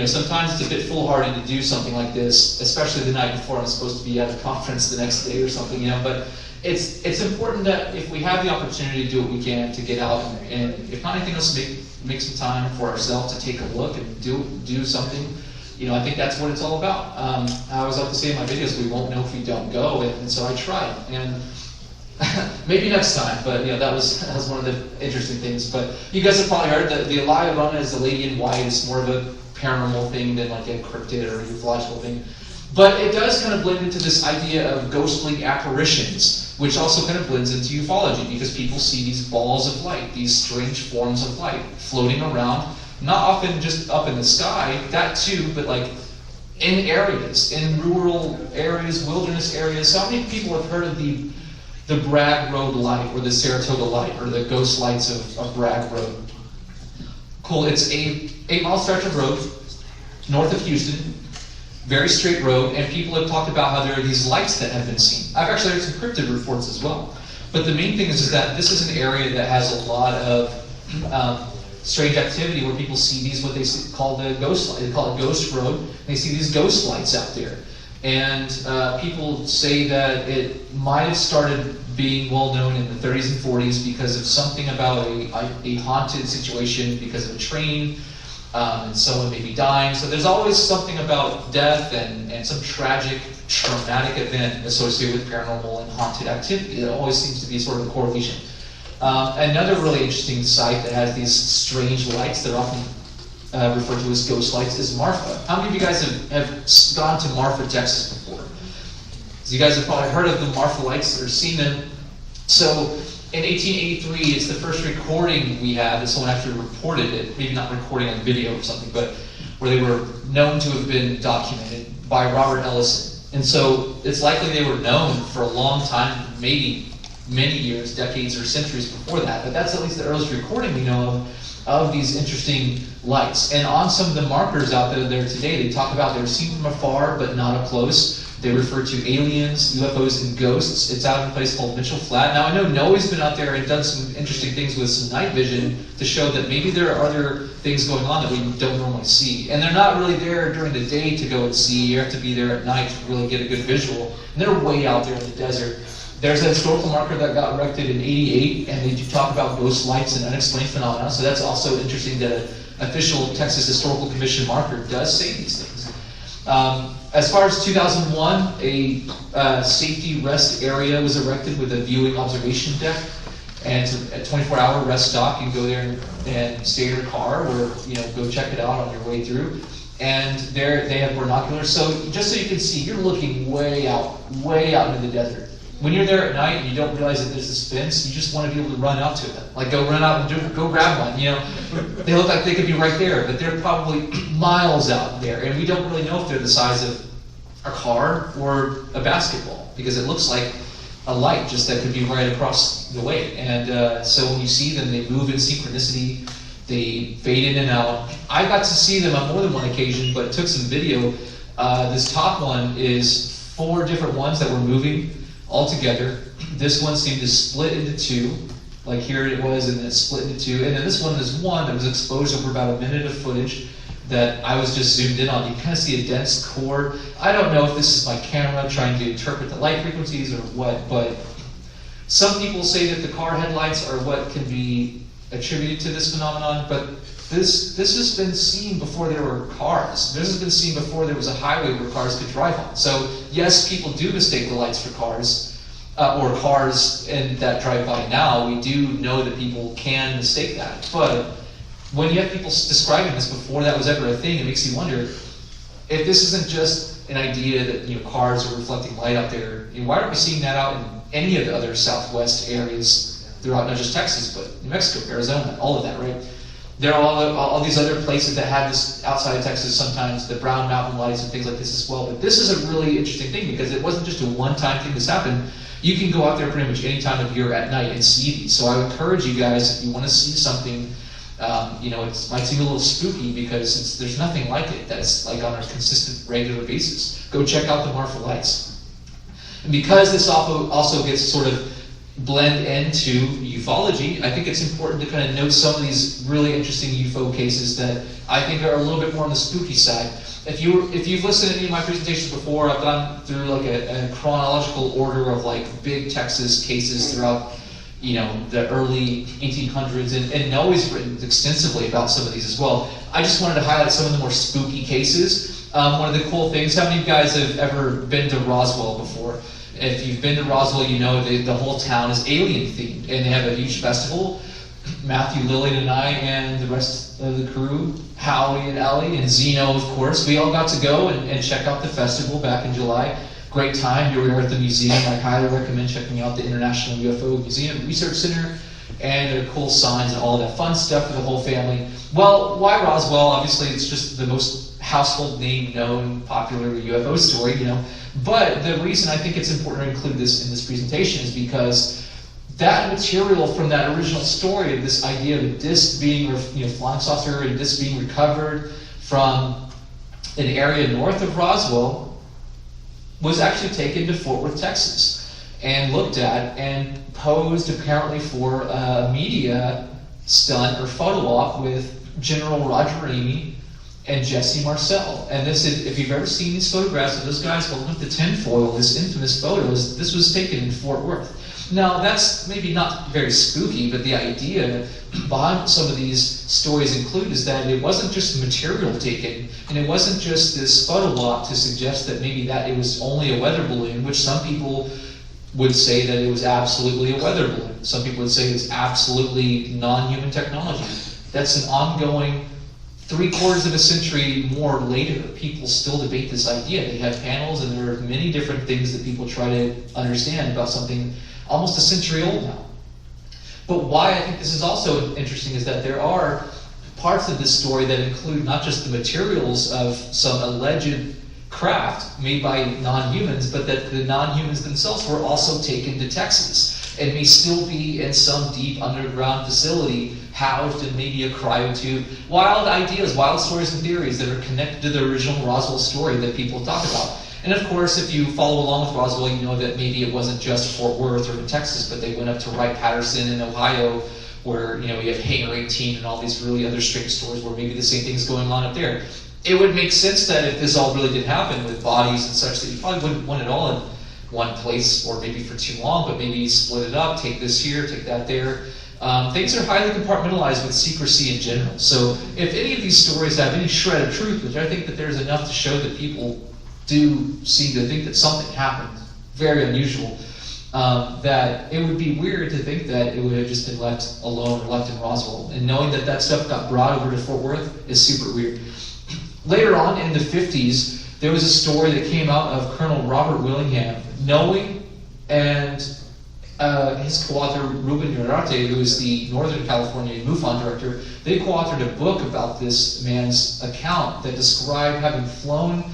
B: Sometimes it's a bit foolhardy to do something like this, especially the night before I'm supposed to be at a conference the next day or something, but it's important that if we have the opportunity to do what we can to get out and if not anything else, make some time for ourselves to take a look and do something. You know, I think that's what it's all about. I always like to say in my videos, we won't know if we don't go, and so I tried. And maybe next time, but you know, that was one of the interesting things. But you guys have probably heard that the La Llorona is the lady in white. It's more of a paranormal thing than like a cryptid or ufological thing. But it does kind of blend into this idea of ghostly apparitions, which also kind of blends into ufology because people see these balls of light, these strange forms of light floating around, not often just up in the sky, that too, but like in areas, in rural areas, wilderness areas. So how many people have heard of the Bragg Road light or the Saratoga light or the ghost lights of Bragg Road? Cool, it's a 8-mile stretch of road north of Houston, very straight road, and people have talked about how there are these lights that have been seen. I've actually heard some cryptid reports as well. But the main thing is that this is an area that has a lot of strange activity where people see these, what they call the ghost light. They call it Ghost Road. And they see these ghost lights out there. And people say that it might have started being well known in the 30s and 40s because of something about a haunted situation because of a train, and someone may be dying. So there's always something about death and some tragic, traumatic event associated with paranormal and haunted activity. There always seems to be sort of a correlation. Another really interesting site that has these strange lights that are often referred to as ghost lights is Marfa. How many of you guys have gone to Marfa, Texas before? So you guys have probably heard of the Marfa lights or seen them. So in 1883, it's the first recording we have that someone actually reported it, maybe not recording on video or something, but where they were known to have been documented by Robert Ellison. And so it's likely they were known for a long time, maybe many years, decades, or centuries before that, but that's at least the earliest recording we know of these interesting lights. And on some of the markers out there today, they talk about they were seen from afar, but not up close. They refer to aliens, UFOs, and ghosts. It's out in a place called Mitchell Flat. Now, I know Noe's been out there and done some interesting things with some night vision to show that maybe there are other things going on that we don't normally see. And they're not really there during the day to go and see. You have to be there at night to really get a good visual. And they're way out there in the desert. There's a historical marker that got erected in '88, and they do talk about ghost lights and unexplained phenomena. So that's also interesting that an official Texas Historical Commission marker does say these things. As far as 2001, a safety rest area was erected with a viewing observation deck, and it's a 24-hour rest stop. You can go there and stay in your car, or go check it out on your way through. And there they have binoculars, so just so you can see, you're looking way out into the desert. When you're there at night and you don't realize that there's this fence, you just want to be able to run out to them. Like go run out and go grab one, They look like they could be right there, but they're probably miles out there. And we don't really know if they're the size of a car or a basketball, because it looks like a light just that could be right across the way. And so when you see them, they move in synchronicity, they fade in and out. I got to see them on more than one occasion, but took some video. This top one is 4 different ones that were moving all together. This one seemed to split into 2, like here it was, and then it split into 2. And then this one is one that was exposed over about a minute of footage that I was just zoomed in on. You kind of see a dense core. I don't know if this is my camera trying to interpret the light frequencies or what, but some people say that the car headlights are what can be attributed to this phenomenon, but this has been seen before there were cars. This has been seen before there was a highway where cars could drive on. So yes, people do mistake the lights for cars, or cars and that drive by now. We do know that people can mistake that. But when you have people describing this before that was ever a thing, it makes you wonder if this isn't just an idea that cars are reflecting light out there. Why aren't we seeing that out in any of the other Southwest areas throughout not just Texas, but New Mexico, Arizona, all of that, right? There are all these other places that have this outside of Texas sometimes, the Brown Mountain lights and things like this as well. But this is a really interesting thing because it wasn't just a one-time thing that's happened. You can go out there pretty much any time of year at night and see these. So I would encourage you guys, if you want to see something, it might seem a little spooky because there's nothing like it that's like on a consistent, regular basis. Go check out the Marfa lights. And because this also gets sort of blend into ufology, I think it's important to kind of note some of these really interesting UFO cases that I think are a little bit more on the spooky side. If you've listened to any of my presentations before, I've gone through like a chronological order of like big Texas cases throughout, you know, the early 1800s, and always written extensively about some of these as well. I just wanted to highlight some of the more spooky cases. One of the cool things, how many of you guys have ever been to Roswell before? If you've been to Roswell, you know the whole town is alien themed, and they have a huge festival. Matthew, Lillian, and I, and the rest of the crew, Howie and Ellie, and Zeno, of course, we all got to go and check out the festival back in July. Great time. You were at the museum. I highly recommend checking out the International UFO Museum Research Center, and their cool signs and all that fun stuff for the whole family. Well, why Roswell? Obviously, it's just the most household name known popular UFO story, you know. But the reason I think it's important to include this in this presentation is because that material from that original story of this idea of a disc being, flying saucer and disc being recovered from an area north of Roswell was actually taken to Fort Worth, Texas, and looked at and posed apparently for a media stunt or photo op with General Roger Ramey and Jesse Marcel. And this is, if you've ever seen these photographs of those guys holding up the tinfoil, this infamous photos, this was taken in Fort Worth. Now, that's maybe not very spooky, but the idea behind some of these stories include is that it wasn't just material taken, and it wasn't just this photo op to suggest that maybe that it was only a weather balloon, which some people would say that it was absolutely a weather balloon. Some people would say it's absolutely non-human technology. That's an ongoing 3/4 of a century more later. People still debate this idea. They have panels, and there are many different things that people try to understand about something almost a century old now. But why I think this is also interesting is that there are parts of this story that include not just the materials of some alleged craft made by non-humans, but that the non-humans themselves were also taken to Texas and may still be in some deep underground facility housed in maybe a cryotube. Wild ideas, wild stories and theories that are connected to the original Roswell story that people talk about. And of course, if you follow along with Roswell, you know that maybe it wasn't just Fort Worth or in Texas, but they went up to Wright-Patterson in Ohio, where you have Hangar 18 and all these really other strange stories where maybe the same thing's going on up there. It would make sense that if this all really did happen with bodies and such, that you probably wouldn't want it all in one place or maybe for too long, but maybe split it up, take this here, take that there. Things are highly compartmentalized with secrecy in general. So if any of these stories have any shred of truth, which I think that there's enough to show that people do seem to think that something happened, very unusual, that it would be weird to think that it would have just been left alone or left in Roswell. And knowing that that stuff got brought over to Fort Worth is super weird. Later on in the 50s, there was a story that came out of Colonel Robert Willingham, knowing, and his co-author Ruben Urarte, who is the Northern California MUFON director, they co-authored a book about this man's account that described having flown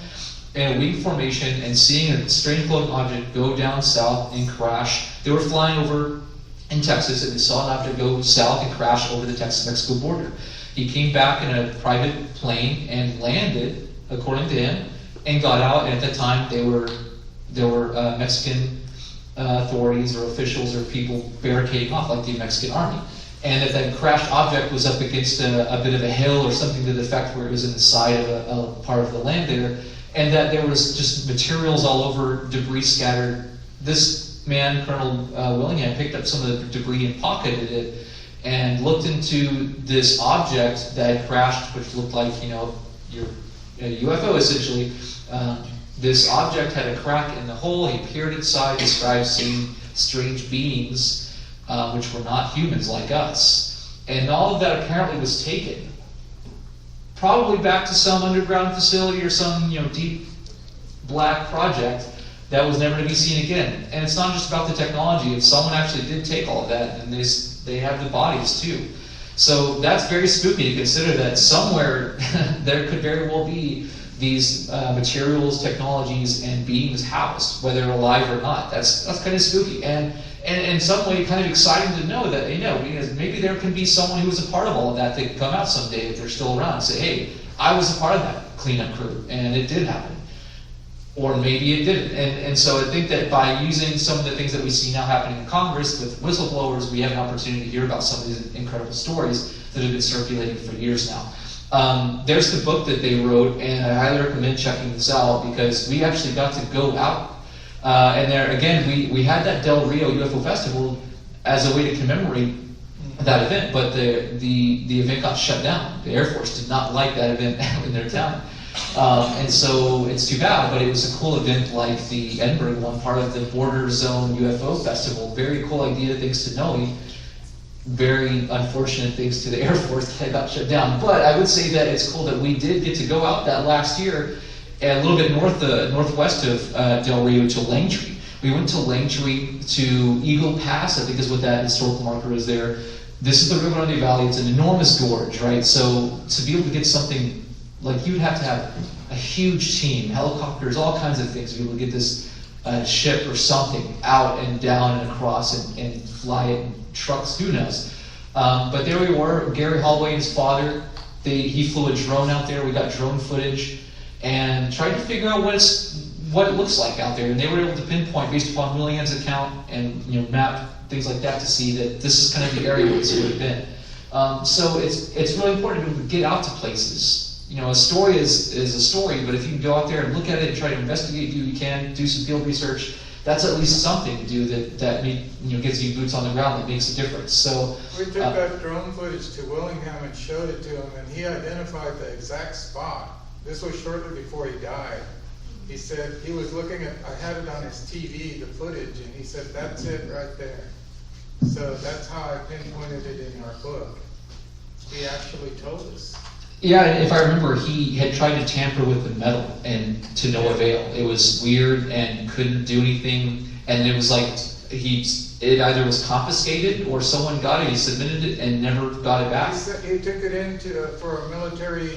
B: in a wing formation and seeing a strange floating object go down south and crash. They were flying over in Texas and they saw an object go south and crash over the Texas-Mexico border. He came back in a private plane and landed, according to him, and got out. And at that time, there were Mexican authorities or officials or people barricading off, like the Mexican army. And that crashed object was up against a bit of a hill or something to the effect where it was in the side of a part of the land there, and that there was just materials all over, debris scattered. This man, Colonel Willingham, picked up some of the debris and pocketed it, and looked into this object that had crashed, which looked like, your UFO essentially. This object had a crack in the hull. He peered inside, described seeing strange beings, which were not humans like us. And all of that apparently was taken, probably back to some underground facility or some, deep black project that was never to be seen again. And it's not just about the technology. If someone actually did take all of that, and they have the bodies too. So that's very spooky to consider that somewhere there could very well be these materials, technologies, and beings housed, whether alive or not. That's kind of spooky, and in some way kind of exciting to know that, because maybe there can be someone who was a part of all of that can come out someday if they're still around and say, hey, I was a part of that cleanup crew, and it did happen. or maybe it didn't. And so I think that by using some of the things that we see now happening in Congress with whistleblowers, we have an opportunity to hear about some of these incredible stories that have been circulating for years now. There's the book that they wrote, and I highly recommend checking this out because we actually got to go out. And there, again, we had that Del Rio UFO Festival as a way to commemorate that event, but the event got shut down. The Air Force did not like that event in their town. And so it's too bad, but it was a cool event like the Edinburgh one, part of the Border Zone UFO Festival. Very cool idea, things to know. Very unfortunate things to the Air Force that got shut down. But I would say that it's cool that we did get to go out that last year a little bit northwest of Del Rio to Langtree. We went to Langtree to Eagle Pass, I think is what that historical marker is there. This is the Rio Grande Valley. It's an enormous gorge, right? So to be able to get something, like you'd have to have a huge team, helicopters, all kinds of things to be able to get this ship or something out and down and across and fly it in trucks, who knows. But there we were, Gary Holloway and his father, he flew a drone out there. We got drone footage and tried to figure out what it looks like out there. And they were able to pinpoint based upon William's account and map things like that to see that this is kind of the area where this would have been. So it's really important to get out to places. A story is a story, but if you can go out there and look at it and try to investigate, do what you can, do some field research, that's at least something to do that gets you boots on the ground, that makes a difference. So
C: we took that drone footage to Willingham and showed it to him, and he identified the exact spot. This was shortly before he died. He said he was looking at, I had it on his TV, the footage, and he said, that's it right there. So that's how I pinpointed it in our book. He actually told us.
B: Yeah, and if I remember, he had tried to tamper with the metal, and to no avail. It was weird and couldn't do anything, and it was like it either was confiscated or someone got it. He submitted it and never got it back.
C: He took it in for a military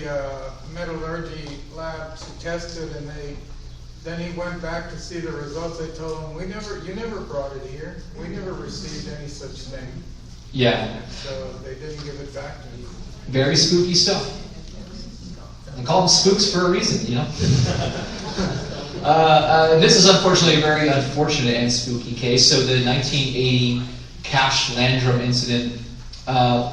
C: metallurgy lab to test it, and then he went back to see the results. They told him, you never brought it here. We never received any such thing.
B: Yeah.
C: So they didn't give it back to me.
B: Very spooky stuff. They call them spooks for a reason, This is unfortunately a very unfortunate and spooky case. So the 1980 Cash Landrum incident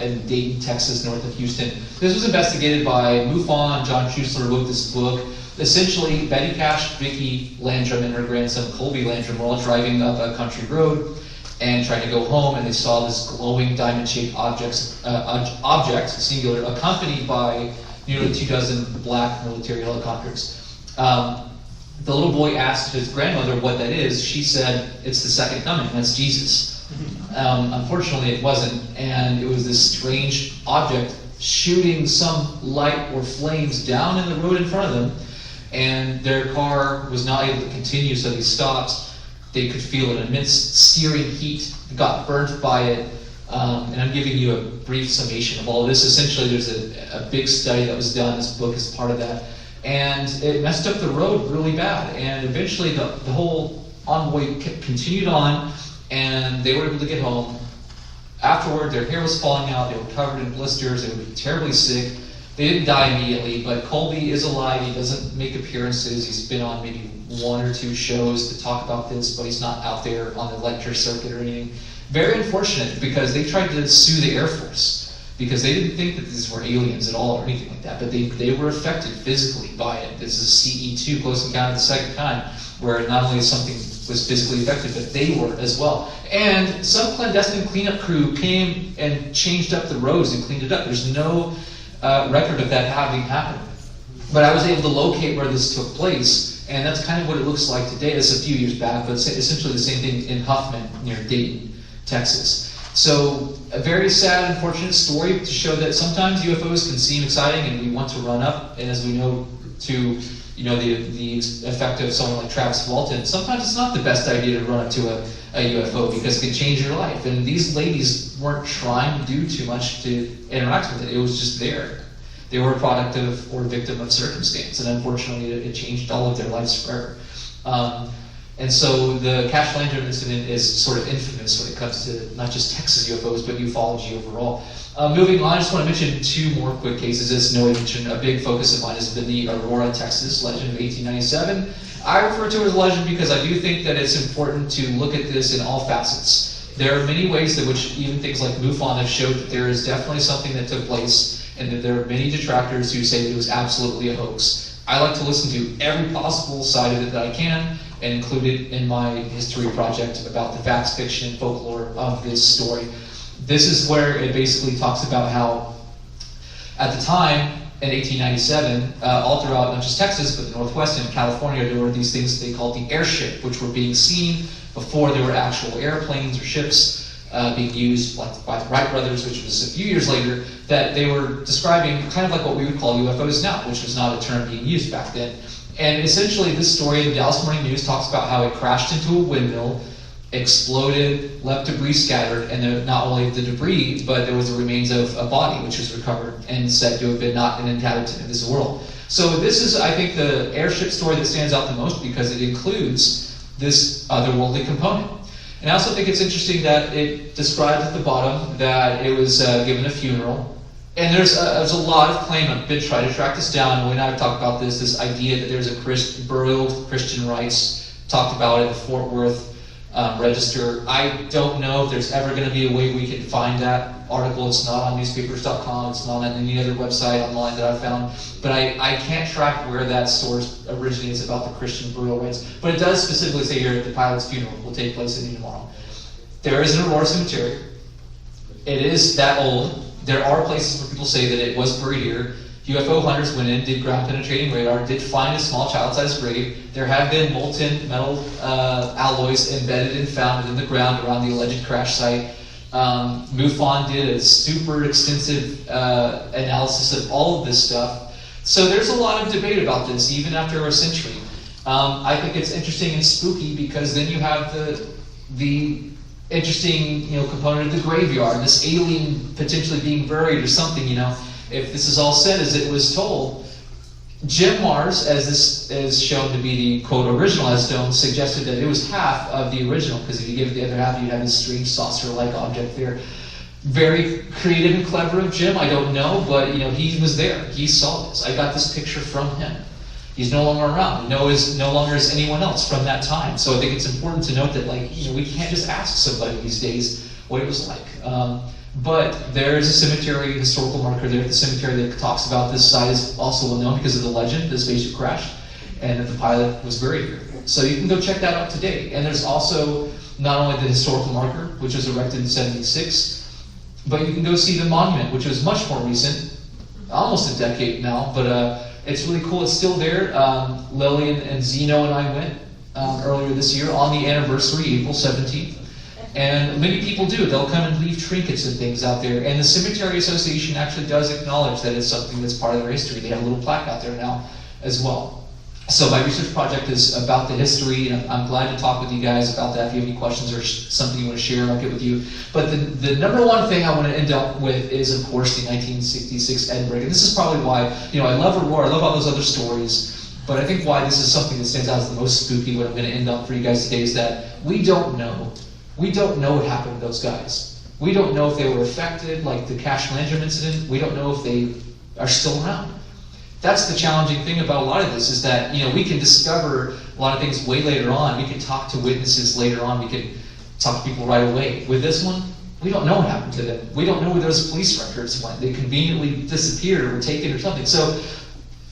B: in Dayton, Texas, north of Houston. This was investigated by MUFON. John Schuessler wrote this book. Essentially, Betty Cash, Vicki Landrum, and her grandson Colby Landrum were all driving up a country road and trying to go home, and they saw this glowing diamond-shaped object, singular, accompanied by nearly 24 black military helicopters. The little boy asked his grandmother what that is. She said, it's the second coming, that's Jesus. Unfortunately, it wasn't, and it was this strange object shooting some light or flames down in the road in front of them, and their car was not able to continue, so they stopped. They could feel an immense searing heat, got burnt by it, and I'm giving you a brief summation of all of this. Essentially, there's a big study that was done. This book is part of that, and it messed up the road really bad, and eventually the whole envoy continued on, and they were able to get home. Afterward, their hair was falling out, they were covered in blisters, they were terribly sick. They didn't die immediately, but Colby is alive. He doesn't make appearances. He's been on maybe 1 or 2 shows to talk about this, but he's not out there on the lecture circuit or anything. Very unfortunate, because they tried to sue the Air Force because they didn't think that these were aliens at all or anything like that, but they were affected physically by it. This is CE2, close encounter of the second kind, where not only something was physically affected, but they were as well. And some clandestine cleanup crew came and changed up the roads and cleaned it up. There's no record of that having happened. But I was able to locate where this took place, and that's kind of what it looks like today. It's a few years back, but it's essentially the same thing in Huffman, near Dayton, Texas. So a very sad, unfortunate story to show that sometimes UFOs can seem exciting and we want to run up, and as we know, to the effect of someone like Travis Walton, sometimes it's not the best idea to run up to a UFO because it can change your life. And these ladies weren't trying to do too much to interact with it. It was just there. They were a product of or victim of circumstance, and unfortunately it changed all of their lives forever. And so the Cache Lantern incident is sort of infamous when it comes to not just Texas UFOs, but ufology overall. Moving on, I just want to mention two more quick cases. As Noe mentioned, a big focus of mine has been the Aurora, Texas legend of 1897. I refer to it as a legend because I do think that it's important to look at this in all facets. There are many ways in which even things like MUFON have showed that there is definitely something that took place, and that there are many detractors who say that it was absolutely a hoax. I like to listen to every possible side of it that I can, and include it in my history project about the facts, fiction, and folklore of this story. This is where it basically talks about how, at the time, in 1897, all throughout not just Texas, but the Northwest and California, there were these things they called the airship, which were being seen before there were actual airplanes or ships being used, like by the Wright brothers, which was a few years later, that they were describing kind of like what we would call UFOs now, which was not a term being used back then. And essentially, this story in the Dallas Morning News talks about how it crashed into a windmill, exploded, left debris scattered, and then not only the debris, but there was the remains of a body which was recovered and said to have been not an inhabitant of this world. So this is, I think, the airship story that stands out the most because it includes this otherworldly component. And I also think it's interesting that it describes at the bottom that it was given a funeral. And there's a lot of claim. I've been trying to track this down. When I talk about this idea that there's a burial with Christian rites, talked about it in the Fort Worth Register. I don't know if there's ever going to be a way we can find that article. It's not on newspapers.com. It's not on any other website online that I've found. But I can't track where that source originates about the Christian burial rites. But it does specifically say here that the pilot's funeral will take place in tomorrow. There is an Aurora cemetery. It is that old. There are places where people say that it was buried here. UFO hunters went in, did ground penetrating radar, did find a small child-sized grave. There have been molten metal alloys embedded and found in the ground around the alleged crash site. MUFON did a super extensive analysis of all of this stuff. So there's a lot of debate about this, even after a century. I think it's interesting and spooky because then you have the interesting, component of the graveyard, this alien potentially being buried or something, If this is all said as it was told, Jim Mars, as this is shown to be the quote original as stone, suggested that it was half of the original, because if you give it the other half, you'd have this strange saucer-like object there. Very creative and clever of Jim, I don't know, but he was there. He saw this. I got this picture from him. He's no longer around. No longer is anyone else from that time. So I think it's important to note that, we can't just ask somebody these days what it was like. But there is a cemetery, historical marker there at the cemetery that talks about this site is also well known because of the legend, the spaceship crash, and that the pilot was buried here. So you can go check that out today. And there's also not only the historical marker, which was erected in 1976, but you can go see the monument, which was much more recent, almost a decade now, but it's really cool. It's still there. Lillian and Zeno and I went earlier this year on the anniversary, April 17th. And many people do. They'll come and leave trinkets and things out there. And the Cemetery Association actually does acknowledge that it's something that's part of their history. They have a little plaque out there now as well. So my research project is about the history, and I'm glad to talk with you guys about that. If you have any questions or something you want to share, I'll get with you. But the number one thing I want to end up with is, of course, the 1966 Edinburgh. And this is probably why, I love Aurora, I love all those other stories. But I think why this is something that stands out as the most spooky, what I'm going to end up for you guys today, is that we don't know. We don't know what happened to those guys. We don't know if they were affected, like the Cache Lantern incident. We don't know if they are still around. That's the challenging thing about a lot of this, is that we can discover a lot of things way later on. We can talk to witnesses later on. We can talk to people right away. With this one, we don't know what happened to them. We don't know where those police records went. They conveniently disappeared or were taken or something. So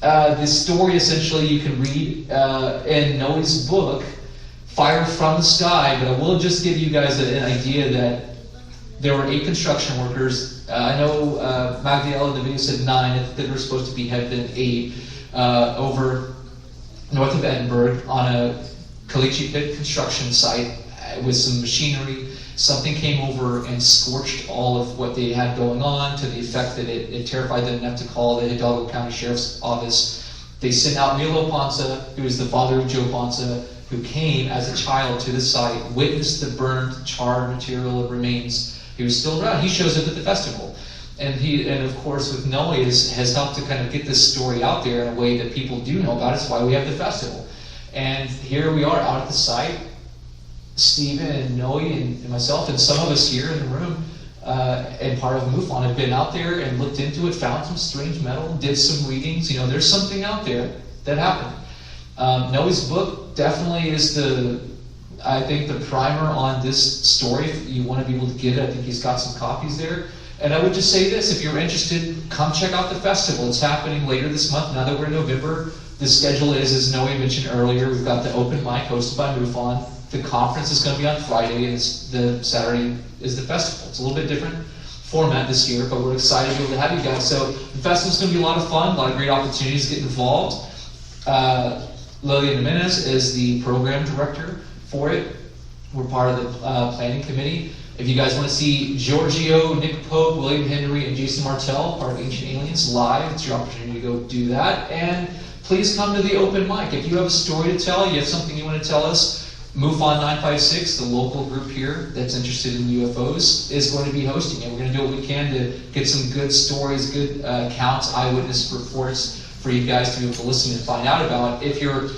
B: the story essentially you can read in Noe's book, Fire from the Sky, but I will just give you guys an idea that there were 8 construction workers. I know Magdiel in the video said 9, that were supposed to be had been 8, over north of Edinburgh on a caliche pit construction site with some machinery. Something came over and scorched all of what they had going on, to the effect that it terrified them enough to call the Hidalgo County Sheriff's Office. They sent out Milo Ponce, who is the father of Joe Ponce, who came as a child to the site, witnessed the burned, charred material of remains. He was still around. He shows up at the festival. And of course, with Noe, has helped to kind of get this story out there in a way that people do know about. It's why we have the festival. And here we are out at the site. Steven and Noe and myself and some of us here in the room and part of MUFON have been out there and looked into it, found some strange metal, did some readings. You know, there's something out there that happened. Noe's book definitely is I think the primer on this story. If you want to be able to get it, I think he's got some copies there. And I would just say this, if you're interested, come check out the festival. It's happening later this month, now that we're in November. The schedule is, as Noe mentioned earlier, we've got the open mic hosted by MUFON. The conference is going to be on Friday, and the Saturday is the festival. It's a little bit different format this year, but we're excited to be able to have you guys. So the festival's going to be a lot of fun, a lot of great opportunities to get involved. Lilian Jimenez is the program director for it. We're part of the planning committee. If you guys want to see Giorgio, Nick Pope, William Henry, and Jason Martell, part of Ancient Aliens, live, it's your opportunity to go do that. And please come to the open mic. If you have a story to tell, you have something you want to tell us, MUFON 956, the local group here that's interested in UFOs, is going to be hosting it. We're going to do what we can to get some good stories, good accounts, eyewitness reports for you guys to be able to listen and find out about. If you're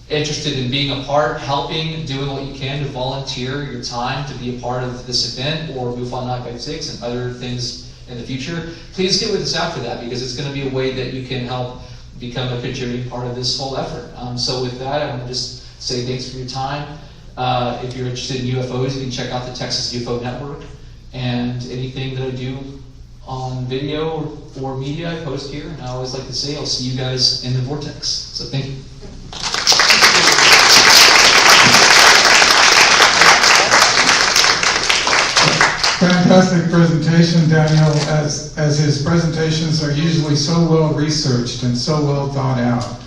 B: interested in being a part, helping, doing what you can to volunteer your time to be a part of this event or MUFON 956 and other things in the future, please get with us after that, because it's going to be a way that you can help become a contributing part of this whole effort. So with that, I want to just say thanks for your time. If you're interested in UFOs, you can check out the Texas UFO Network, and anything that I do on video or media I post here. And I always like to say I'll see you guys in the vortex. So thank you.
A: Fantastic presentation, Daniel, as his presentations are usually so well researched and so well thought out.